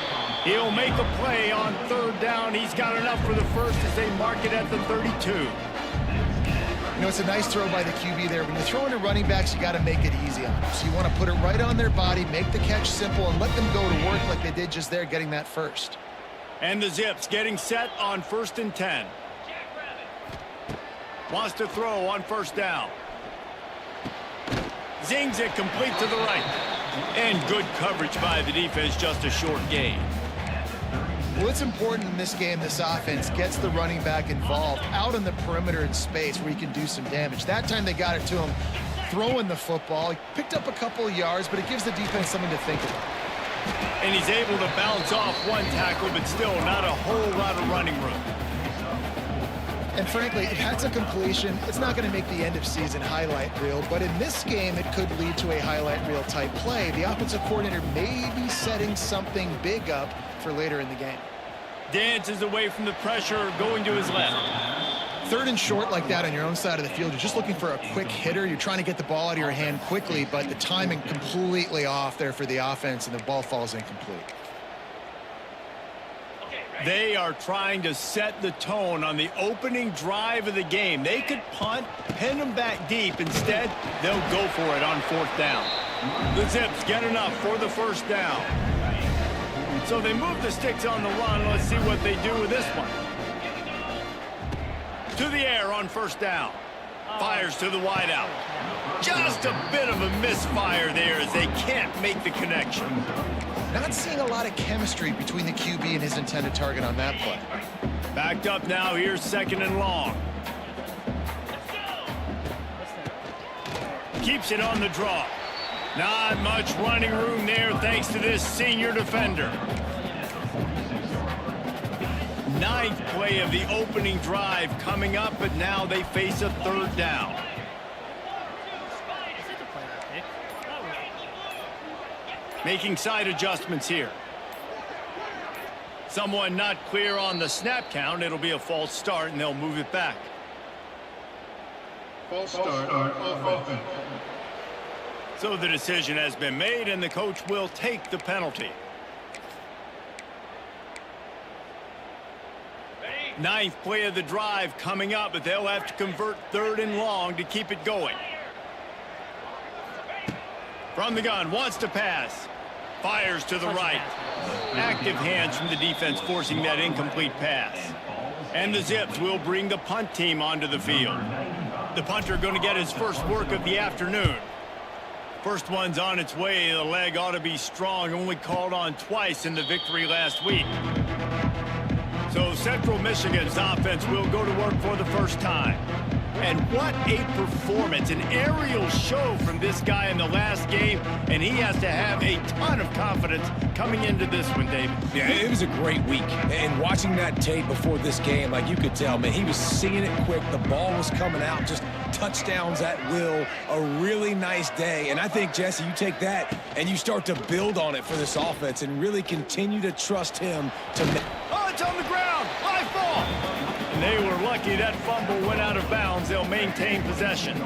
He'll make a play on 3rd down. He's got enough for the first as they mark it at the 32. You know, it's a nice throw by the QB there. When you're throwing to running backs, you got to make it easy on them. So you want to put it right on their body, make the catch simple, and let them go to work like they did just there, getting that first. And the Zips getting set on 1st and 10. Wants to throw on 1st down. Zings it complete to the right. And good coverage by the defense, just a short gain. Well, it's important in this game, this offense gets the running back involved out on the perimeter in space where he can do some damage. That time they got it to him throwing the football. He picked up a couple of yards, but it gives the defense something to think about. And he's able to bounce off one tackle, but still not a whole lot of running room. And frankly, if that's a completion, it's not going to make the end of season highlight reel, but in this game, it could lead to a highlight reel type play. The offensive coordinator may be setting something big up for later in the game. Dances away from the pressure, going to his left. 3rd and short like that on your own side of the field, you're just looking for a quick hitter. You're trying to get the ball out of your hand quickly, but the timing completely off there for the offense, and the ball falls incomplete. They are trying to set the tone on the opening drive of the game. They could punt, pin them back deep. Instead, they'll go for it on 4th down. The Zips get enough for the 1st down. So they move the sticks on the run. Let's see what they do with this one. To the air on 1st down. Fires to the wideout. Just a bit of a misfire there as they can't make the connection. Not seeing a lot of chemistry between the QB and his intended target on that play. Backed up now. Here's 2nd and long. Keeps it on the draw. Not much running room there thanks to this senior defender. 9th play of the opening drive coming up, but now they face a 3rd down. Making side adjustments here. Someone not clear on the snap count. It'll be a false start, and they'll move it back. False start on offense. So the decision has been made, and the coach will take the penalty. 9th play of the drive coming up, but they'll have to convert 3rd and long to keep it going. From the gun, wants to pass. Fires to the right. Active hands from the defense forcing that incomplete pass. And the Zips will bring the punt team onto the field. The punter going to get his first work of the afternoon. First one's on its way. The leg ought to be strong. Only called on twice in the victory last week. So Central Michigan's offense will go to work for the first time. And what a performance, an aerial show from this guy in the last game, and he has to have a ton of confidence coming into this one, David. Yeah, it was a great week, and watching that tape before this game, like you could tell, man, he was seeing it quick, the ball was coming out, just touchdowns at will, a really nice day, and I think, Jesse, you take that and you start to build on it for this offense and really continue to trust him to make. Oh, it's on the ground, high ball. And they were lucky that fumble went out of bounds. They'll maintain possession.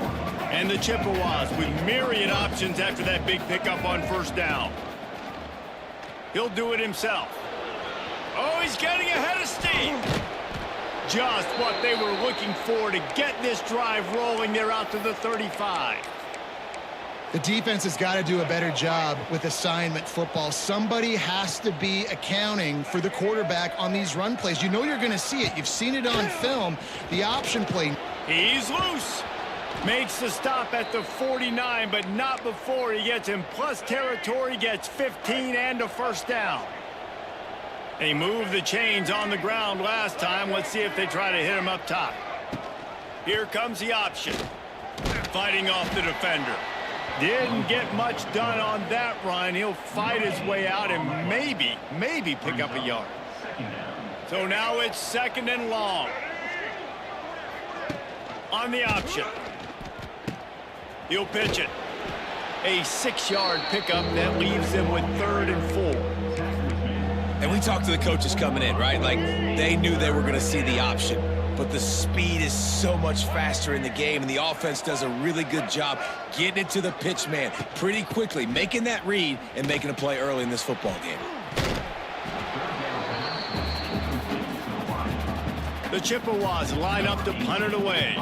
And the Chippewas with myriad options after that big pickup on first down. He'll do it himself. Oh, he's getting ahead of steam. Just what they were looking for to get this drive rolling. They're out to the 35. The defense has got to do a better job with assignment football. Somebody has to be accounting for the quarterback on these run plays. You know you're going to see it. You've seen it on film. The option play. He's loose. Makes the stop at the 49, but not before he gets in plus territory, gets 15 and a first down. They moved the chains on the ground last time. Let's see if they try to hit him up top. Here comes the option. Fighting off the defender. Didn't get much done on that run. He'll fight his way out and maybe pick up a yard. So now it's second and long. On the option. He'll pitch it. A 6-yard pickup that leaves them with 3rd and 4. And we talked to the coaches coming in, right? Like, they knew they were going to see the option. But the speed is so much faster in the game, and the offense does a really good job getting it to the pitch man pretty quickly, making that read and making a play early in this football game. The Chippewas line up to punt it away.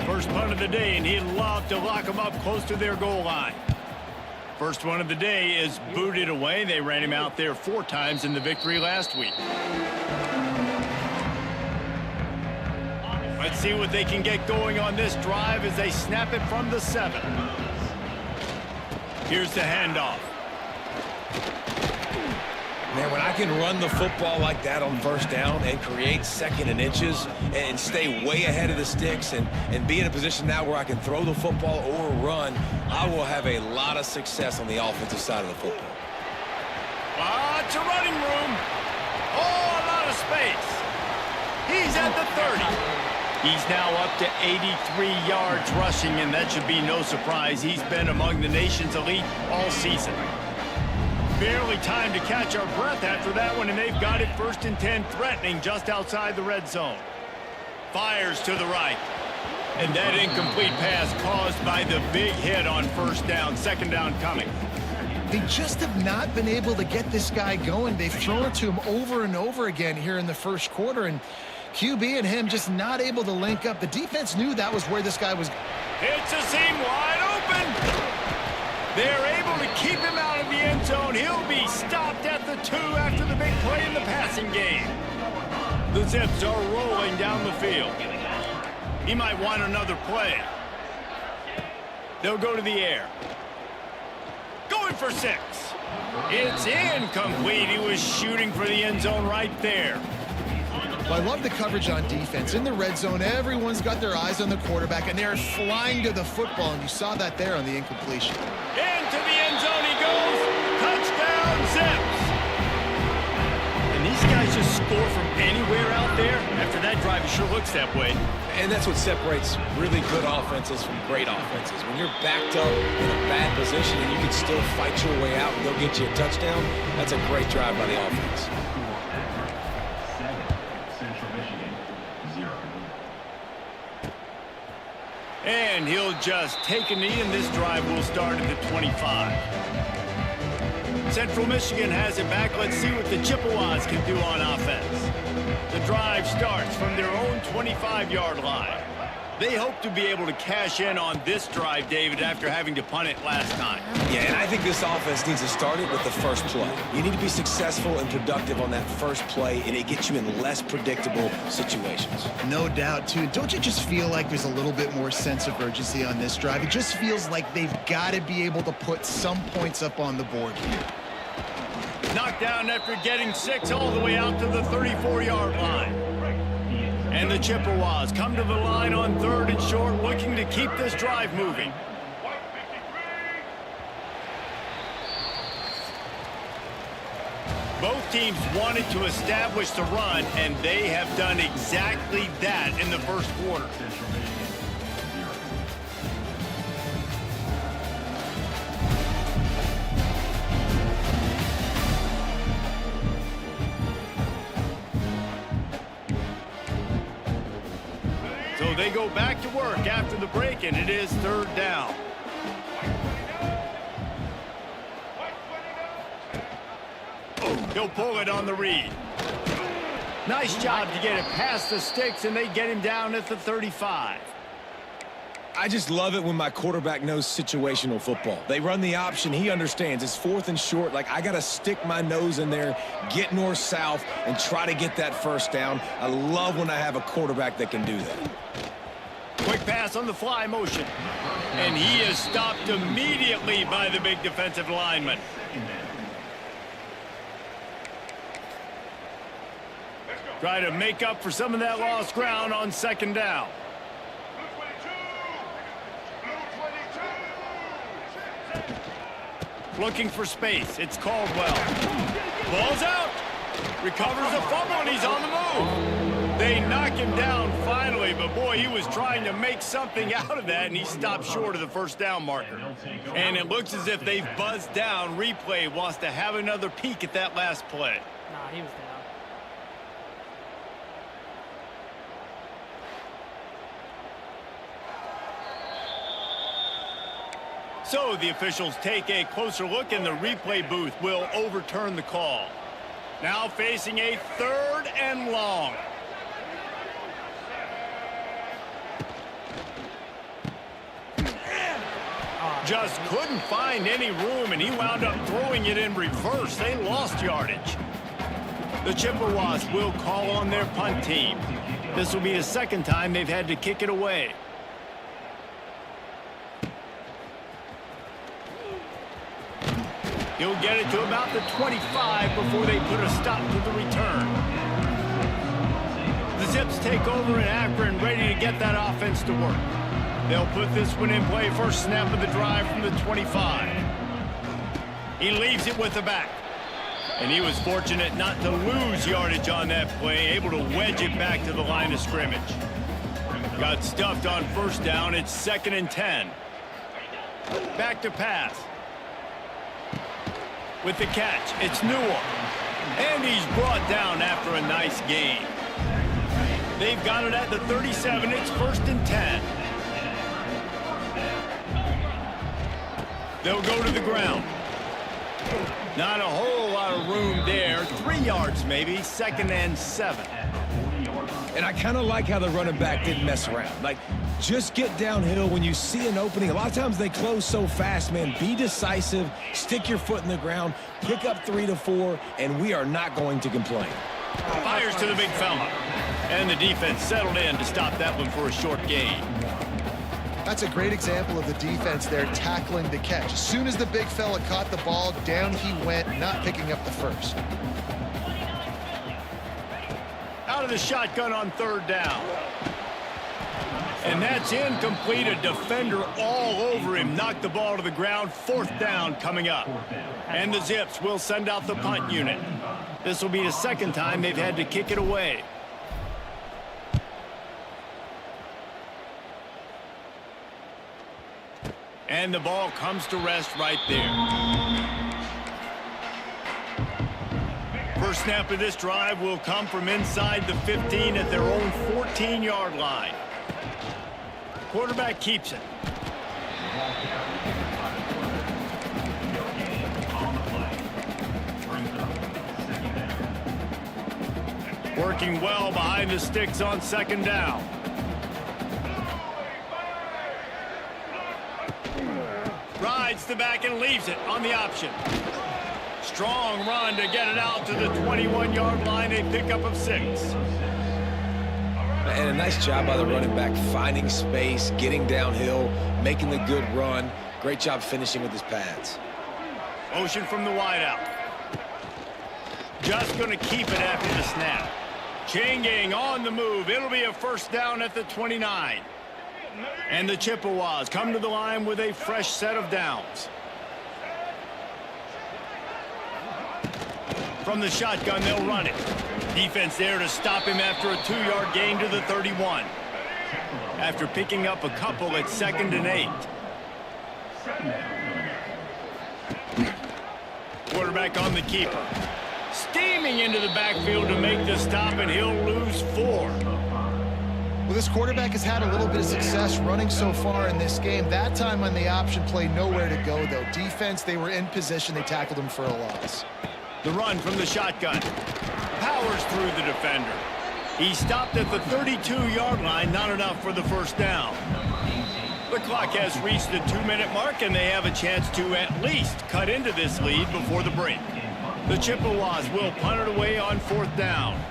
First punt of the day, and he'd love to lock them up close to their goal line. First one of the day is booted away. They ran him out there 4 times in the victory last week. Let's see what they can get going on this drive as they snap it from the 7. Here's the handoff. Man, when I can run the football like that on first down and create 2nd and inches and stay way ahead of the sticks and be in a position now where I can throw the football or run, I will have a lot of success on the offensive side of the football. Lots of running room. Oh, a lot of space. He's at the 30. He's now up to 83 yards rushing, and that should be no surprise. He's been among the nation's elite all season. Barely time to catch our breath after that one, and they've got it 1st and 10, threatening just outside the red zone. Fires to the right. And that incomplete pass caused by the big hit on first down. 2nd down coming. They just have not been able to get this guy going. They've thrown it to him over and over again here in the first quarter, and QB and him just not able to link up. The defense knew that was where this guy was. Hits a seam wide open. They're able to keep him out of the end zone. He'll be stopped at the 2 after the big play in the passing game. The Zips are rolling down the field. He might want another play. They'll go to the air. Going for 6. It's incomplete. He was shooting for the end zone right there. Well, I love the coverage on defense. In the red zone, everyone's got their eyes on the quarterback, and they're flying to the football, and you saw that there on the incompletion. Into the end zone he goes. Touchdown, Zips. And these guys just score from anywhere out there. After that drive, it sure looks that way. And that's what separates really good offenses from great offenses. When you're backed up in a bad position and you can still fight your way out and they'll get you a touchdown, that's a great drive by the offense. And he'll just take a knee, and this drive will start at the 25. Central Michigan has it back. Let's see what the Chippewas can do on offense. The drive starts from their own 25-yard line. They hope to be able to cash in on this drive, David, after having to punt it last time. Yeah, and I think this offense needs to start it with the first play. You need to be successful and productive on that first play, and it gets you in less predictable situations. No doubt, too. Don't you just feel like there's a little bit more sense of urgency on this drive? It just feels like they've got to be able to put some points up on the board here. Knocked down after getting 6 all the way out to the 34-yard line. And the Chippewas come to the line on 3rd and short, looking to keep this drive moving. Both teams wanted to establish the run, and they have done exactly that in the first quarter. So they go back to work after the break, and it is 3rd down. He'll pull it on the read. Nice job to get it past the sticks, and they get him down at the 35. I just love it when my quarterback knows situational football. They run the option. He understands. It's 4th and short. Like, I got to stick my nose in there, get north-south, and try to get that first down. I love when I have a quarterback that can do that. Quick pass on the fly motion. And he is stopped immediately by the big defensive lineman. Try to make up for some of that lost ground on 2nd down. Looking for space. It's Caldwell. Ball's out. Recovers the fumble, and he's on the move. They knock him down finally, but boy, he was trying to make something out of that, and he stopped short of the first down marker. And it looks as if they've buzzed down. Replay wants to have another peek at that last play. Nah, he was down. So the officials take a closer look, and the replay booth will overturn the call. Now facing a 3rd and long. Just couldn't find any room, and he wound up throwing it in reverse. They lost yardage. The Chippewas will call on their punt team. This will be the 2nd time they've had to kick it away. He'll get it to about the 25 before they put a stop to the return. The Zips take over in Akron, ready to get that offense to work. They'll put this one in play. First snap of the drive from the 25. He leaves it with the back. And he was fortunate not to lose yardage on that play, able to wedge it back to the line of scrimmage. Got stuffed on 1st down. It's 2nd and 10. Back to pass. With the catch, it's Newell. And he's brought down after a nice gain. They've got it at the 37. It's 1st and 10. They'll go to the ground. Not a whole lot of room there. 3 yards maybe. 2nd and 7. And I kind of like how the running back didn't mess around. Like, just get downhill when you see an opening. A lot of times they close so fast, man. Be decisive, stick your foot in the ground, pick up 3 to 4, and we are not going to complain. Fires to the big fella. And the defense settled in to stop that one for a short gain. That's a great example of the defense there tackling the catch. As soon as the big fella caught the ball, down he went, not picking up the first. Out of the shotgun on 3rd down. And that's incomplete. A defender all over him. Knocked the ball to the ground. 4th down coming up. And the Zips will send out the punt unit. This will be the 2nd time they've had to kick it away. And the ball comes to rest right there. First snap of this drive will come from inside the 15 at their own 14-yard line. Quarterback keeps it. Working well behind the sticks on 2nd down. Gets the back and leaves it on the option. Strong run to get it out to the 21-yard line, a pickup of 6. And a nice job by the running back, finding space, getting downhill, making the good run. Great job finishing with his pads. Motion from the wideout. Just going to keep it after the snap. Chain gang on the move. It'll be a first down at the 29. And the Chippewas come to the line with a fresh set of downs. From the shotgun, they'll run it. Defense there to stop him after a 2-yard gain to the 31. After picking up a couple at 2nd and 8. Quarterback on the keeper. Steaming into the backfield to make the stop, and he'll lose 4. Well, this quarterback has had a little bit of success running so far in this game. That time on the option play, nowhere to go, though. Defense, they were in position. They tackled him for a loss. The run from the shotgun. Powers through the defender. He stopped at the 32-yard line, not enough for the first down. The clock has reached the 2-minute mark, and they have a chance to at least cut into this lead before the break. The Chippewas will punt it away on 4th down.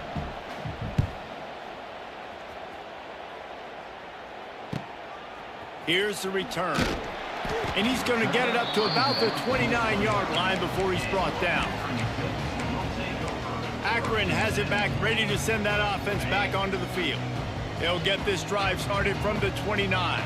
Here's the return. And he's going to get it up to about the 29-yard line before he's brought down. Akron has it back, ready to send that offense back onto the field. They'll get this drive started from the 29.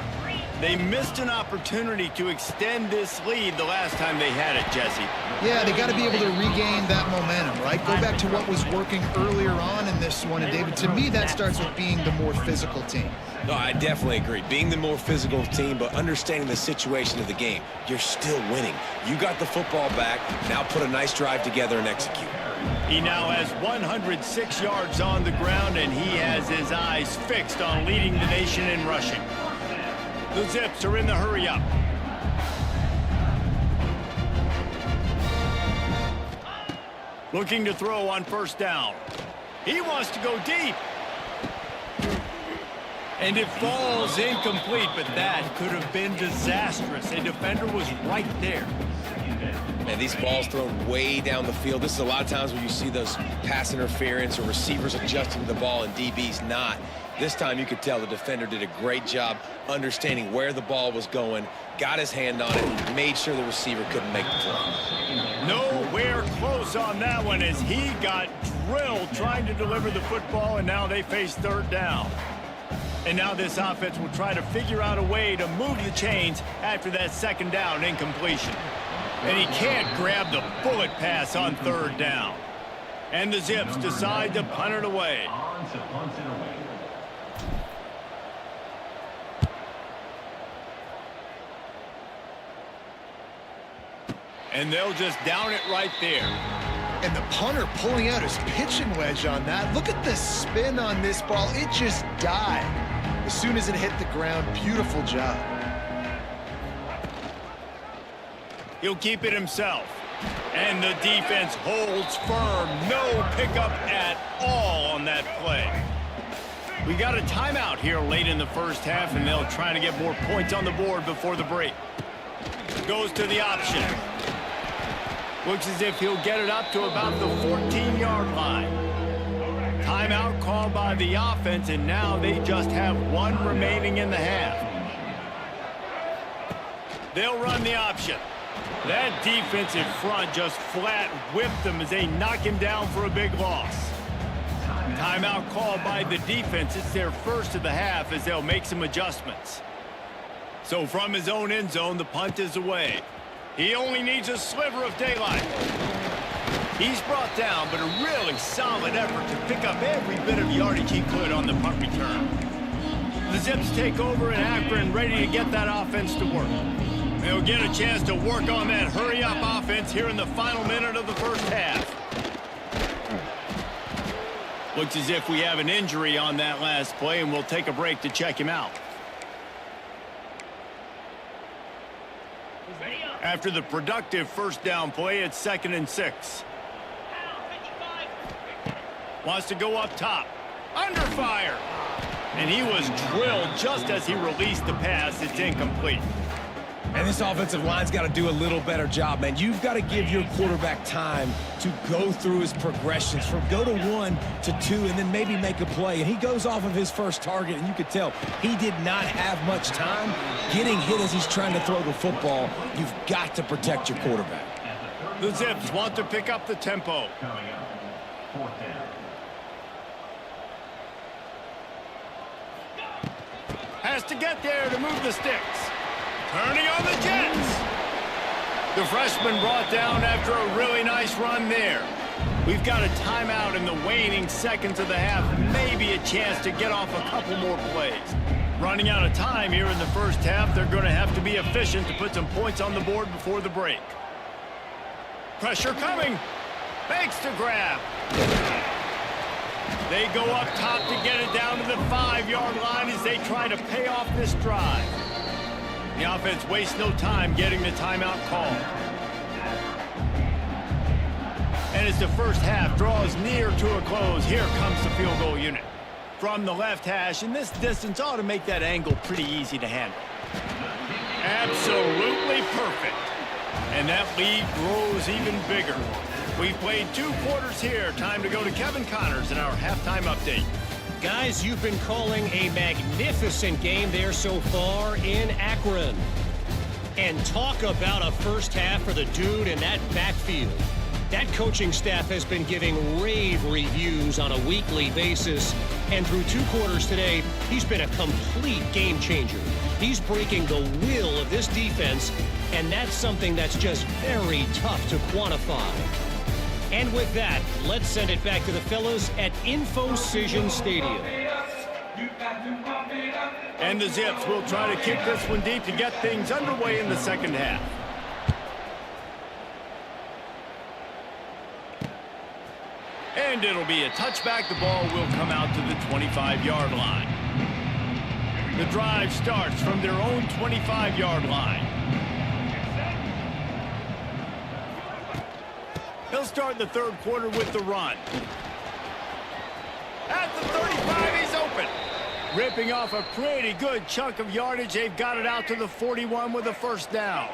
They missed an opportunity to extend this lead the last time they had it, Jesse. Yeah, they got to be able to regain that momentum, right? Go back to what was working earlier on in this one. And, David, to me, that starts with being the more physical team. No, I definitely agree. Being the more physical team, but understanding the situation of the game. You're still winning. You got the football back. Now put a nice drive together and execute. He now has 106 yards on the ground, and he has his eyes fixed on leading the nation in rushing. The Zips are in the hurry-up. Looking to throw on 1st down. He wants to go deep. And it falls incomplete, but that could have been disastrous. A defender was right there. And these balls thrown way down the field. This is a lot of times when you see those pass interference or receivers adjusting to the ball and DBs not. This time you could tell the defender did a great job understanding where the ball was going, got his hand on it, made sure the receiver couldn't make the throw. Nowhere close on that one as he got drilled trying to deliver the football, and now they face 3rd down. And now this offense will try to figure out a way to move the chains after that 2nd down incompletion. And he can't grab the bullet pass on 3rd down. And the Zips decide to punt it away. And they'll just down it right there. And the punter pulling out his pitching wedge on that. Look at the spin on this ball. It just died as soon as it hit the ground. Beautiful job. He'll keep it himself. And the defense holds firm. No pickup at all on that play. We got a timeout here late in the 1st half, and they'll try to get more points on the board before the break. Goes to the option. Looks as if he'll get it up to about the 14-yard line. Timeout called by the offense, and now they just have 1 remaining in the half. They'll run the option. That defensive front just flat whipped them as they knock him down for a big loss. Timeout called by the defense. It's their first of the half as they'll make some adjustments. So from his own end zone, the punt is away. He only needs a sliver of daylight. He's brought down, but a really solid effort to pick up every bit of yardage he could on the punt return. The Zips take over in Akron, ready to get that offense to work. They'll get a chance to work on that hurry-up offense here in the final minute of the 1st half. Looks as if we have an injury on that last play, and we'll take a break to check him out. After the productive 1st down play, it's 2nd and 6. Wants to go up top. Under fire. And he was drilled just as he released the pass. It's incomplete. And this offensive line's got to do a little better job, man. You've got to give your quarterback time to go through his progressions from go to 1 to 2 and then maybe make a play. And he goes off of his first target, and you could tell he did not have much time getting hit as he's trying to throw the football. You've got to protect your quarterback. The Zips want to pick up the tempo. Has to get there to move the sticks. Turning on the Jets. The freshman brought down after a really nice run there. We've got a timeout in the waning seconds of the half. Maybe a chance to get off a couple more plays. Running out of time here in the first half. They're going to have to be efficient to put some points on the board before the break. Pressure coming. Makes the grab. They go up top to get it down to the 5-yard line as they try to pay off this drive. The offense wastes no time getting the timeout call. And as the first half draws near to a close, here comes the field goal unit. From the left hash, and this distance ought to make that angle pretty easy to handle. Absolutely perfect. And that lead grows even bigger. We've played 2 quarters here. Time to go to Kevin Connors in our halftime update. Guys, you've been calling a magnificent game there so far in Akron. And talk about a first half for the dude in that backfield. That coaching staff has been giving rave reviews on a weekly basis. And through 2 quarters today, he's been a complete game changer. He's breaking the will of this defense, and that's something that's just very tough to quantify. And with that, let's send it back to the fellas at Infocision Stadium. And the Zips will try to kick this one deep to get things underway in the second half. And it'll be a touchback. The ball will come out to the 25-yard line. The drive starts from their own 25-yard line. He'll start the third quarter with the run. At the 35, he's open. Ripping off a pretty good chunk of yardage. They've got it out to the 41 with a first down.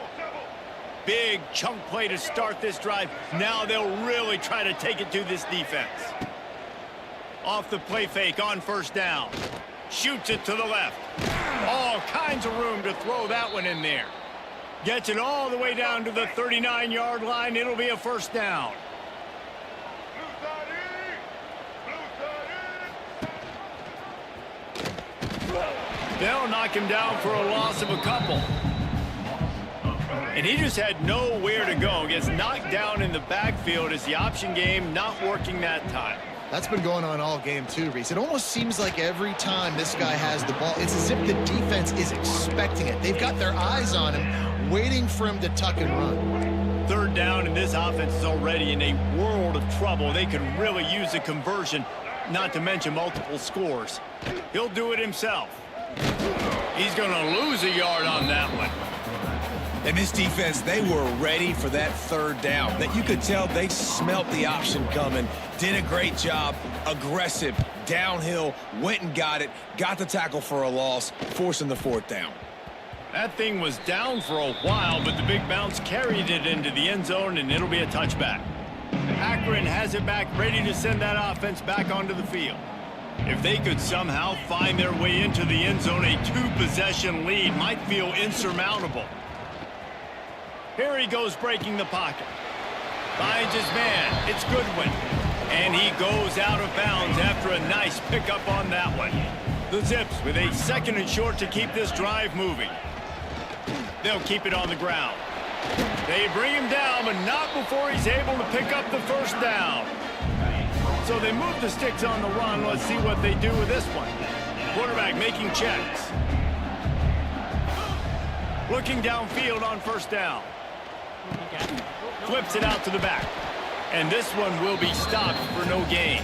Big chunk play to start this drive. Now they'll really try to take it to this defense. Off the play fake on first down. Shoots it to the left. All kinds of room to throw that one in there. Gets it all the way down to the 39-yard line. It'll be a first down. They'll knock him down for a loss of a couple. And he just had nowhere to go. Gets knocked down in the backfield as the option game not working that time. That's been going on all game too, Reese. It almost seems like every time this guy has the ball, it's as if the defense is expecting it. They've got their eyes on him, waiting for him to tuck and run. Third down, and this offense is already in a world of trouble. They could really use a conversion, not to mention multiple scores. He'll do it himself. He's going to lose a yard on that one. And this defense, they were ready for that third down. That you could tell they smelt the option coming, did a great job, aggressive, downhill, went and got it, got the tackle for a loss, forcing the fourth down. That thing was down for a while, but the big bounce carried it into the end zone, and it'll be a touchback. Akron has it back, ready to send that offense back onto the field. If they could somehow find their way into the end zone, a 2-possession lead might feel insurmountable. Here he goes breaking the pocket. Finds his man. It's Goodwin. And he goes out of bounds after a nice pickup on that one. The Zips with a 2nd and short to keep this drive moving. They'll keep it on the ground. They bring him down, but not before he's able to pick up the first down. So they move the sticks on the run. Let's see what they do with this one. Quarterback making checks. Looking downfield on first down. Flips it out to the back. And this one will be stopped for no gain.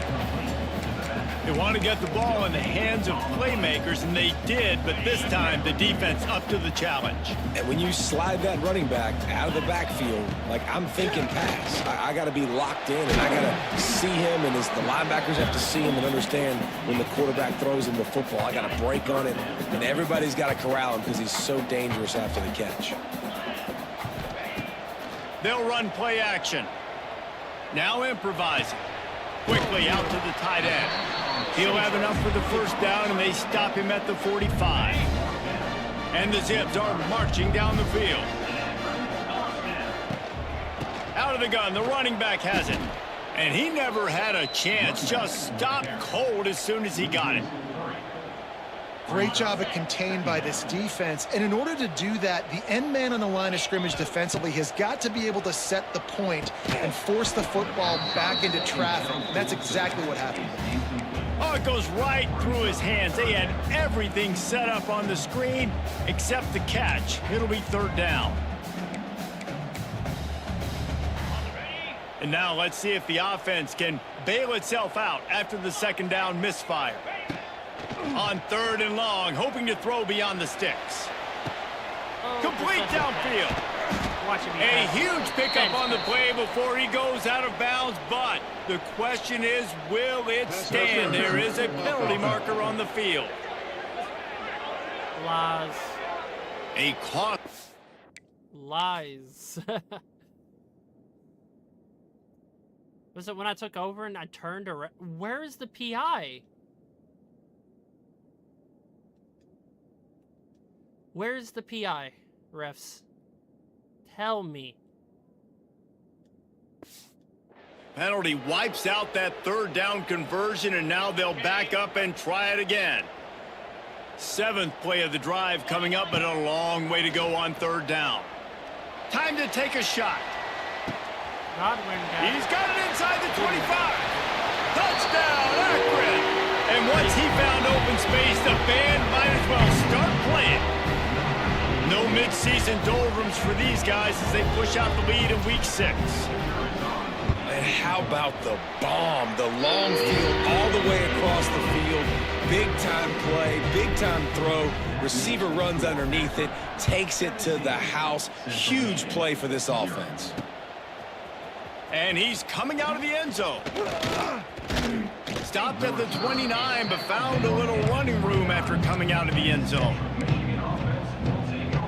They want to get the ball in the hands of playmakers, and they did, but this time the defense up to the challenge. And when you slide that running back out of the backfield, like I'm thinking pass, I got to be locked in, and I got to see him, and as the linebackers have to see him and understand when the quarterback throws him the football, I got to break on it, and everybody's got to corral him because he's so dangerous after the catch. They'll run play action. Now improvising. Quickly out to the tight end. He'll have enough for the first down, and they stop him at the 45. And the Zips are marching down the field. Out of the gun, the running back has it. And he never had a chance, just stopped cold as soon as he got it. Great job of contained by this defense. And in order to do that, the end man on the line of scrimmage defensively has got to be able to set the point and force the football back into traffic. And that's exactly what happened. Oh, it goes right through his hands. They had everything set up on the screen except the catch. It'll be third down. And now let's see if the offense can bail itself out after the second down misfire. On third and long, hoping to throw beyond the sticks. Complete downfield. A huge pickup on the play before he goes out of bounds, but the question is, will it stand? There is a penalty marker on the field. Lies. A caught. Lies. Was it when I took over and I turned around? Where is the PI? Where's the PI, refs? Tell me. Penalty wipes out that third down conversion, and now they'll back up and try it again. Seventh play of the drive coming up, but a long way to go on third down. Time to take a shot. Godwin got it. He's got it inside the 25. Touchdown, Akron. And once he found open space, the band might as well start playing. No midseason doldrums for these guys as they push out the lead in week 6. And how about the bomb? The long field all the way across the field. Big-time play, big-time throw. Receiver runs underneath it, takes it to the house. Huge play for this offense. And he's coming out of the end zone. Stopped at the 29, but found a little running room after coming out of the end zone.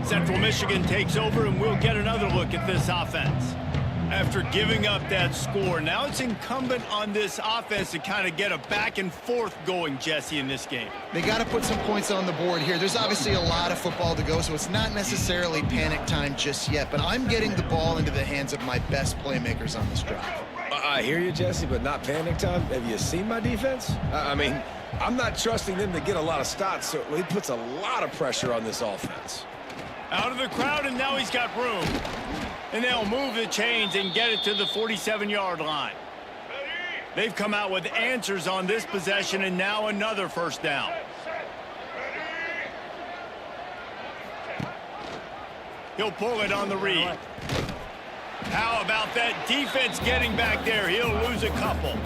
Central Michigan takes over, and we'll get another look at this offense. After giving up that score, now it's incumbent on this offense to kind of get a back and forth going, Jesse, in this game. They got to put some points on the board here. There's obviously a lot of football to go, so it's not necessarily panic time just yet, but I'm getting the ball into the hands of my best playmakers on this drive. I hear you, Jesse, but not panic time. Have you seen my defense? I mean, I'm not trusting them to get a lot of stops, so it puts a lot of pressure on this offense. Out of the crowd, and now he's got room. And they'll move the chains and get it to the 47-yard line. They've come out with answers on this possession, and now another first down. He'll pull it on the read. How about that defense getting back there? He'll lose a couple.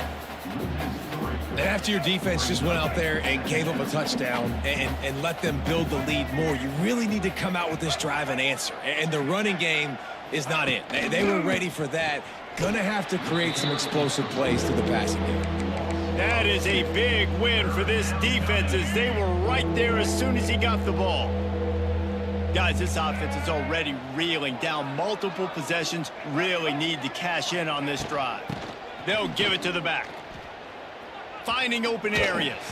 And after your defense just went out there and gave up a touchdown and let them build the lead more, you really need to come out with this drive and answer. And the running game is not it. They were ready for that. Gonna have to create some explosive plays to the passing game. That is a big win for this defense as they were right there as soon as he got the ball. Guys, this offense is already reeling down multiple possessions. Really need to cash in on this drive. They'll give it to the back. Finding open areas.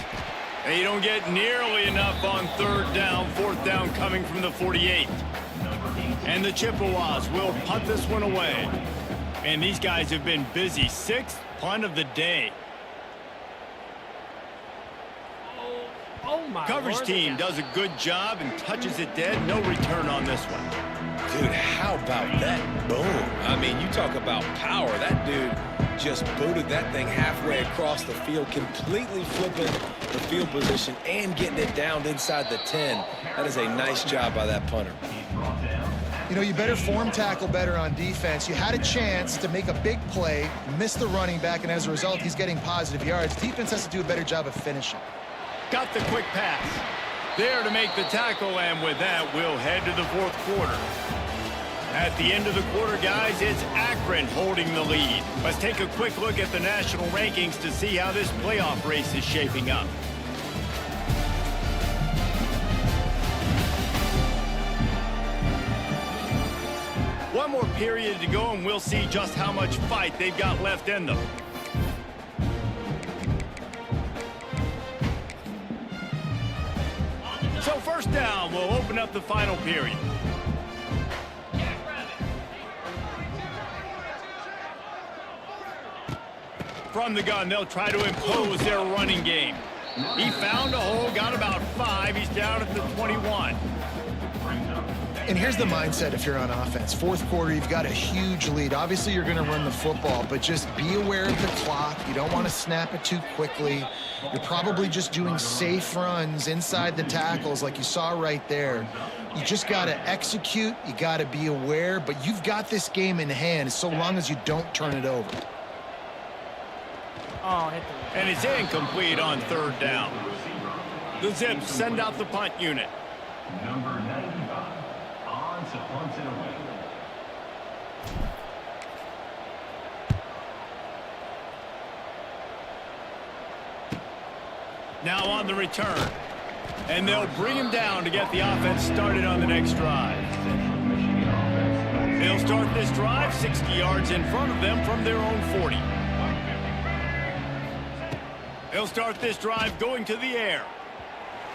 They don't get nearly enough on third down, fourth down coming from the 48. And the Chippewas will punt this one away. And these guys have been busy. 6th punt of the day. Oh my Coverage Lord, team does a good job and touches it dead. No return on this one. Dude, how about that boom? I mean, you talk about power. That dude just booted that thing halfway across the field, completely flipping the field position and getting it down inside the 10. That is a nice job by that punter. You know, you better form tackle better on defense. You had a chance to make a big play, miss the running back, and as a result, he's getting positive yards. Defense has to do a better job of finishing. Got the quick pass. There to make the tackle, and with that, we'll head to the fourth quarter. At the end of the quarter, guys, it's Akron holding the lead. Let's take a quick look at the national rankings to see how this playoff race is shaping up. One more period to go, and we'll see just how much fight they've got left in them. So first down, we'll open up the final period. From the gun, they'll try to impose their running game. He found a hole, got about 5. He's down at the 21. And here's the mindset if you're on offense. Fourth quarter, you've got a huge lead. Obviously, you're going to run the football, but just be aware of the clock. You don't want to snap it too quickly. You're probably just doing safe runs inside the tackles like you saw right there. You just got to execute. You got to be aware, but you've got this game in hand so long as you don't turn it over. Oh, and it's incomplete on third down. The Zips send out the punt unit. Number 95 on to punt it away. Now on the return. And they'll bring him down to get the offense started on the next drive. They'll start this drive 60 yards in front of them from their own 40. They'll start this drive going to the air.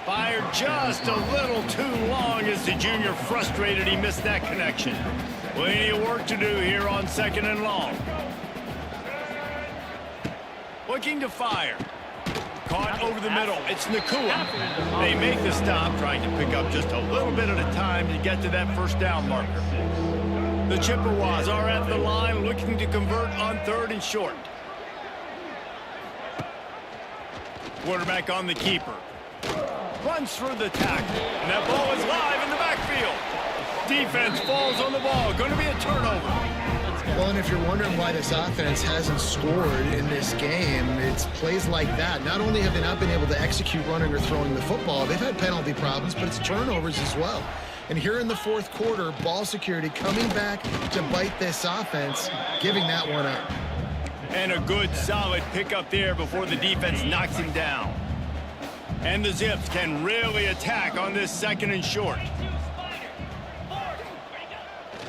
Fired just a little too long as the junior frustrated he missed that connection. Plenty of work to do here on 2nd and long. Looking to fire. Caught over the middle. It's Nakua. They make the stop, trying to pick up just a little bit at a time to get to that first down marker. The Chippewas are at the line looking to convert on 3rd and short. Quarterback on the keeper. Runs through the tackle. And that ball is live in the backfield. Defense falls on the ball. Going to be a turnover. Well, and if you're wondering why this offense hasn't scored in this game, it's plays like that. Not only have they not been able to execute running or throwing the football, they've had penalty problems, but it's turnovers as well. And here in the fourth quarter, ball security coming back to bite this offense, giving that one up. And a good, solid pickup there before the defense knocks him down. And the Zips can really attack on this 2nd and short.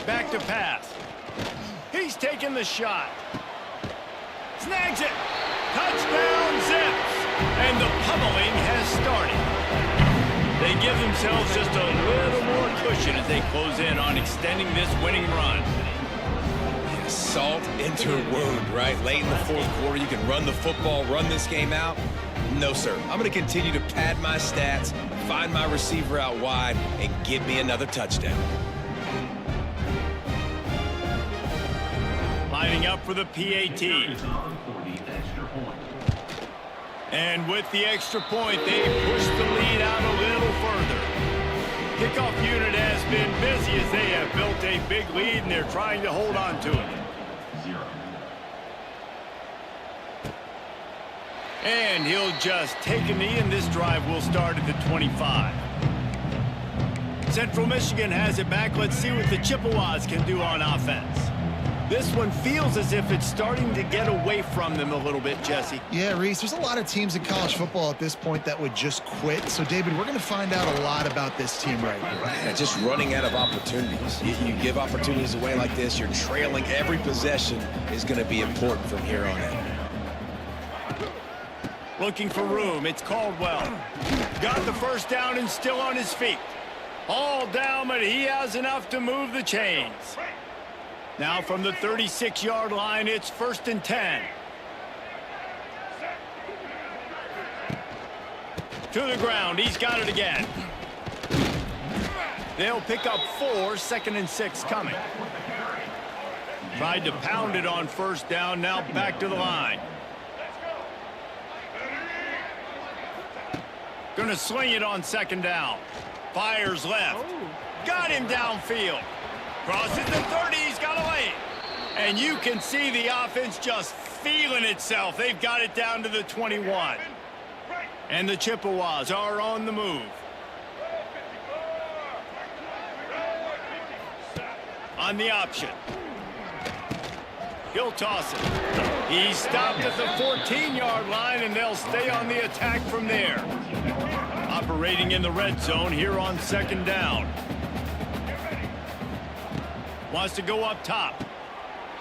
Back to pass. He's taking the shot. Snags it. Touchdown, Zips. And the pummeling has started. They give themselves just a little more cushion as they close in on extending this winning run. Salt into a wound, right? Late in the fourth quarter, you can run the football, run this game out. No, sir. I'm going to continue to pad my stats, find my receiver out wide, and give me another touchdown. Lining up for the PAT. And with the extra point, they push the lead out a little further. Kickoff unit has been busy as they have built a big lead, and they're trying to hold on to it. And he'll just take a knee, and this drive will start at the 25. Central Michigan has it back. Let's see what the Chippewas can do on offense. This one feels as if it's starting to get away from them a little bit, Jesse. Yeah, Reese, there's a lot of teams in college football at this point that would just quit. So, David, we're going to find out a lot about this team right here. Yeah, just running out of opportunities. You give opportunities away like this, you're trailing. Every possession is going to be important from here on in. Looking for room. It's Caldwell. Got the first down and still on his feet. All down, but he has enough to move the chains. Now from the 36-yard line, it's 1st and 10. To the ground. He's got it again. They'll pick up 4, 2nd and 6 coming. Tried to pound it on first down. Now back to the line. Gonna sling it on 2nd down. Fires left. Got him downfield. Crosses the 30. He's got a lane. And you can see the offense just feeling itself. They've got it down to the 21. And the Chippewas are on the move. On the option. He'll toss it. He's stopped at the 14-yard line, and they'll stay on the attack from there. Operating in the red zone here on 2nd down. Wants to go up top.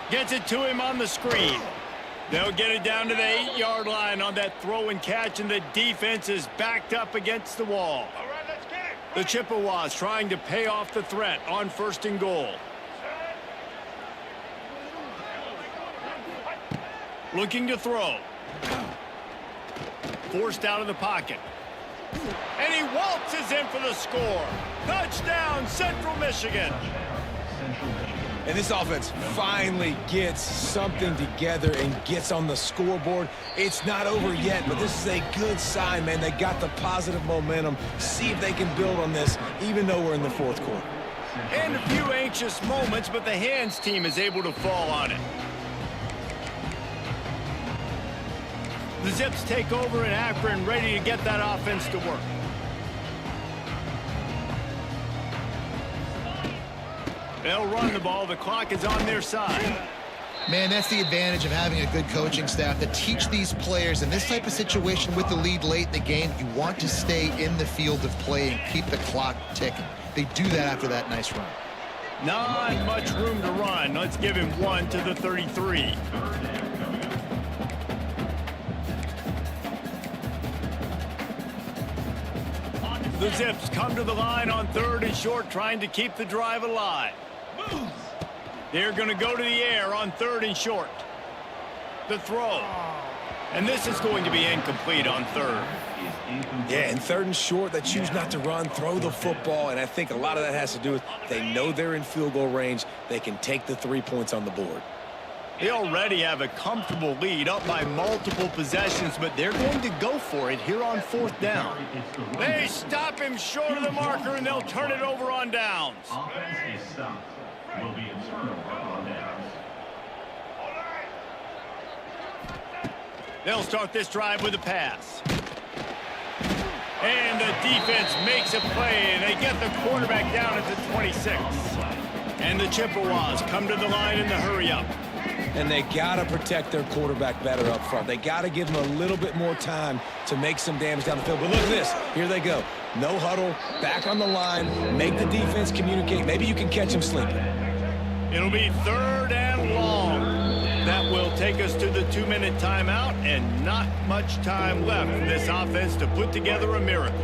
Gets it to him on the screen. They'll get it down to the 8-yard line on that throw and catch, and the defense is backed up against the wall. The Chippewas trying to pay off the threat on 1st and goal. Looking to throw. Forced out of the pocket. And he waltzes in for the score. Touchdown, Central Michigan. And this offense finally gets something together and gets on the scoreboard. It's not over yet, but this is a good sign, man. They got the positive momentum. See if they can build on this, even though we're in the 4th quarter. And a few anxious moments, but the hands team is able to fall on it. The Zips take over in Akron, ready to get that offense to work. They'll run the ball. The clock is on their side. Man, that's the advantage of having a good coaching staff to teach these players in this type of situation with the lead late in the game. You want to stay in the field of play and keep the clock ticking. They do that after that nice run. Not much room to run. Let's give him 1 to the 33. The Zips come to the line on 3rd and short, trying to keep the drive alive. They're going to go to the air on 3rd and short. The throw. And this is going to be incomplete on 3rd. Yeah, and 3rd and short, they choose not to run, throw the football, and I think a lot of that has to do with they know they're in field goal range. They can take the 3 points on the board. They already have a comfortable lead, up by multiple possessions, but they're going to go for it here on 4th down. They stop him short of the marker, and they'll turn it over on downs. Offense is stopped. Will be a turnover on downs. They'll start this drive with a pass. And the defense makes a play, and they get the quarterback down at the 26. And the Chippewas come to the line in the hurry-up. And they got to protect their quarterback better up front. They got to give him a little bit more time to make some damage down the field. But look at this. Here they go. No huddle, back on the line, make the defense communicate. Maybe you can catch him sleeping. It'll be 3rd and long. That will take us to the 2-minute timeout, and not much time left for this offense to put together a miracle.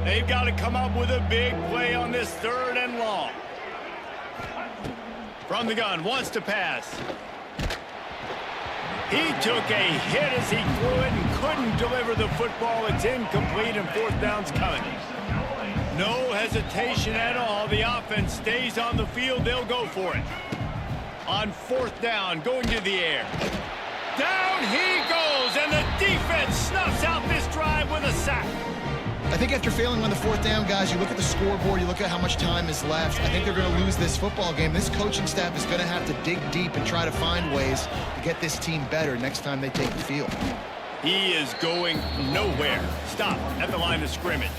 They've got to come up with a big play on this 3rd and long. From the gun, wants to pass. He took a hit as he threw it and couldn't deliver the football. It's incomplete, and 4th down's coming. No hesitation at all. The offense stays on the field. They'll go for it. On 4th down, going to the air. Down he goes, and the defense snuffs out this drive with a sack. I think after failing on the 4th down, guys, you look at the scoreboard, you look at how much time is left. I think they're going to lose this football game. This coaching staff is going to have to dig deep and try to find ways to get this team better next time they take the field. He is going nowhere. Stop at the line of scrimmage.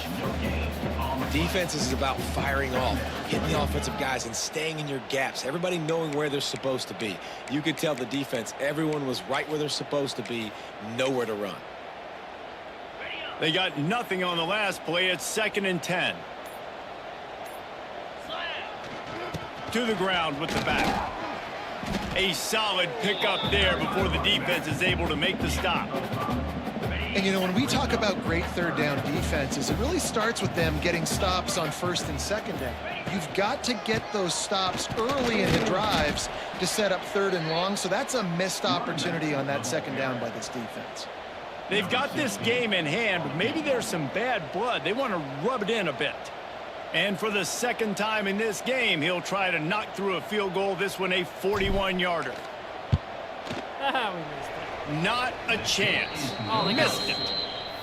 Defense is about firing off, hitting the offensive guys and staying in your gaps. Everybody knowing where they're supposed to be. You could tell the defense, everyone was right where they're supposed to be, nowhere to run. They got nothing on the last play. It's 2nd and 10. To the ground with the back. A solid pickup there before the defense is able to make the stop. And, you know, when we talk about great 3rd down defenses, it really starts with them getting stops on 1st and 2nd down. You've got to get those stops early in the drives to set up 3rd and long, so that's a missed opportunity on that 2nd down by this defense. They've got this game in hand, but maybe there's some bad blood. They want to rub it in a bit. And for the 2nd time in this game, he'll try to knock through a field goal. This one a 41-yarder. We missed it. Not a chance. Oh, they missed it.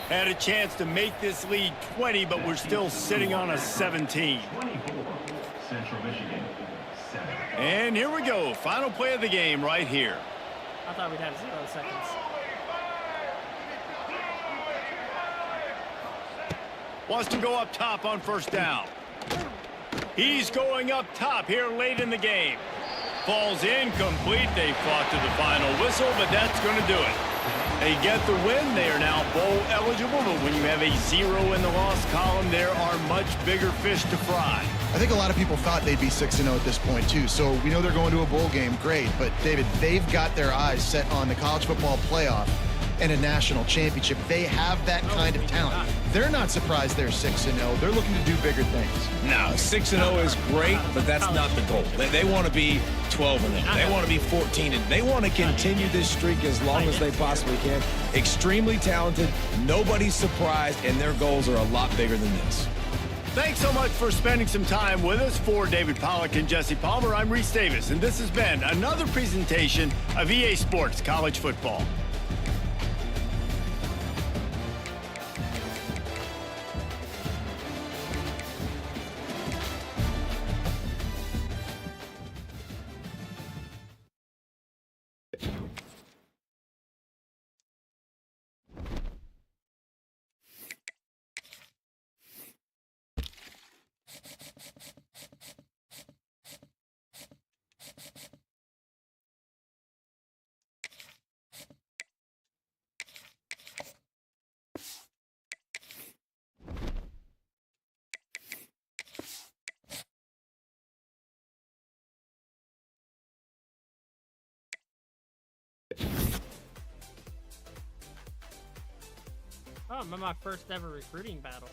Had a chance to make this lead 20, but we're still sitting on a 17. 24, Central Michigan, 7. And here we go. Final play of the game right here. I thought we'd have 0 seconds. Wants to go up top on 1st down. He's going up top here late in the game. Falls incomplete. They fought to the final whistle, but that's going to do it. They get the win. They are now bowl eligible, but when you have a 0 in the loss column, there are much bigger fish to fry. I think a lot of people thought they'd be 6-0 at this point, too. So we know they're going to a bowl game. Great. But, David, they've got their eyes set on the college football playoff and a national championship. They have that kind of talent. They're not surprised they're 6-0. They're looking to do bigger things. No, 6-0 is great, but that's not the goal. They want to be 12-0. They want to be 14, and they want to continue this streak as long as they possibly can. Extremely talented. Nobody's surprised, and their goals are a lot bigger than this. Thanks so much for spending some time with us. For David Pollack and Jesse Palmer, I'm Reese Davis, and this has been another presentation of EA Sports College Football. Oh, I'm in my first ever recruiting battle.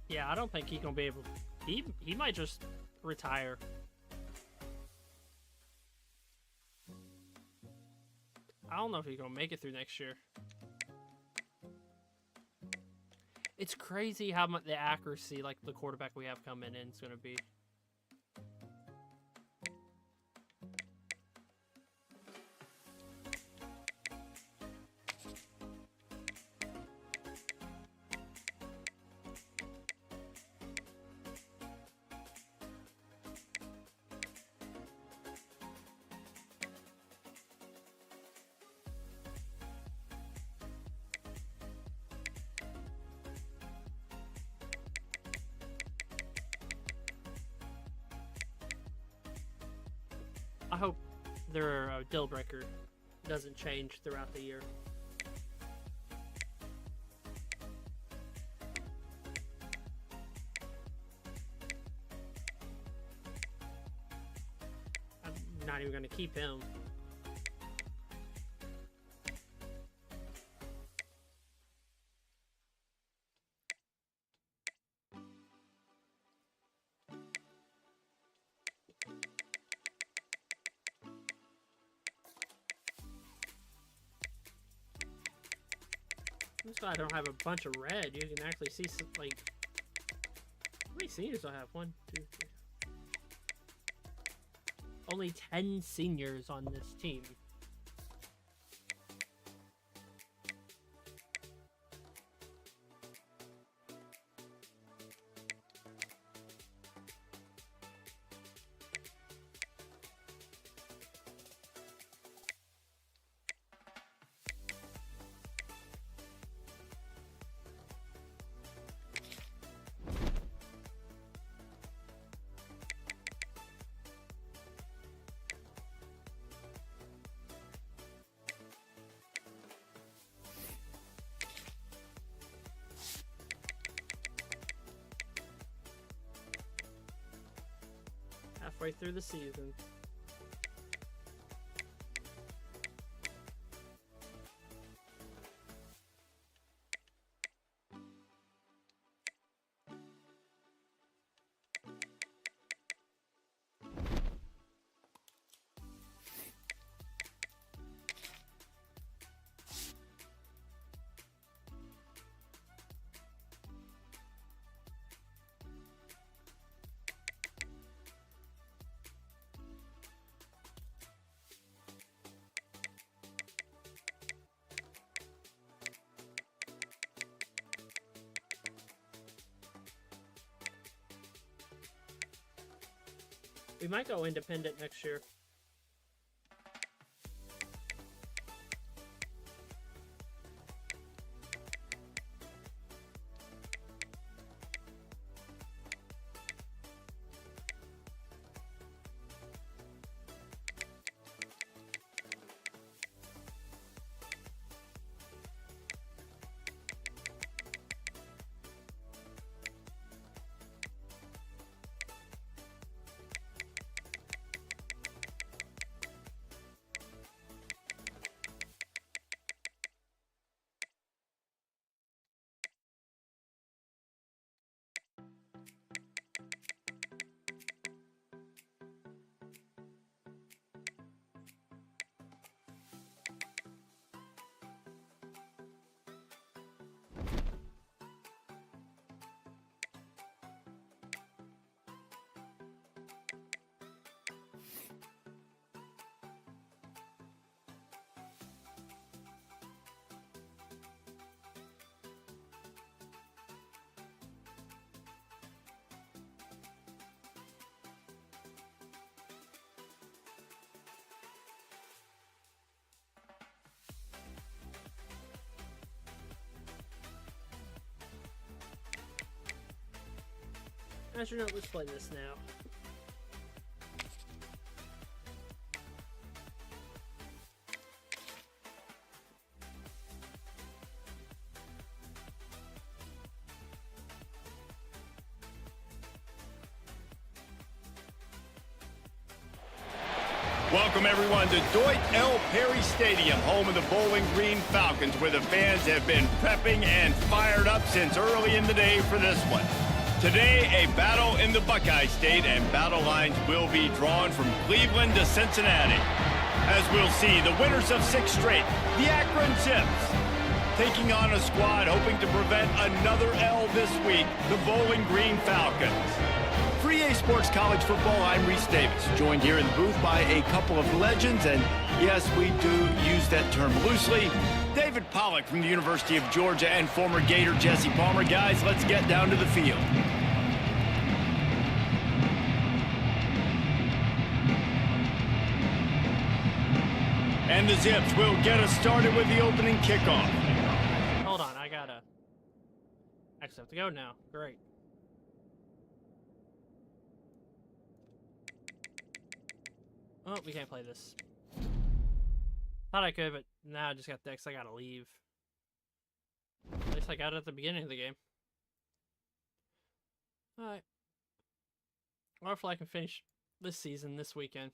Yeah, I don't think he's gonna be able. He might just retire. I don't know if he's gonna make it through next year. It's crazy how much the accuracy, like the quarterback we have coming in, is gonna be. I hope their deal breaker doesn't change throughout the year. not even going to keep him. That's why I don't have a bunch of red. You can actually see some, like, how many seniors do I have? 1, 2, 3. Only 10 seniors on this team. Halfway through the season. We might go independent next year. Astronaut, let's play this now. Welcome, everyone, to Deutsch L. Perry Stadium, home of the Bowling Green Falcons, where the fans have been prepping and fired up since early in the day for this one. Today, a battle in the Buckeye State, and battle lines will be drawn from Cleveland to Cincinnati. As we'll see, the winners of 6 straight, the Akron Zips, taking on a squad hoping to prevent another L this week, the Bowling Green Falcons. For EA Sports College Football, I'm Reese Davis, joined here in the booth by a couple of legends, and yes, we do use that term loosely. David Pollack from the University of Georgia and former Gator Jesse Palmer. Guys, let's get down to the field. And the Zips will get us started with the opening kickoff. Hold on, I gotta... actually have to go now. Great. Oh, we can't play this. Thought I could, but now I just got the X. I gotta leave. At least I got it at the beginning of the game. Alright. Hopefully I can finish this season this weekend.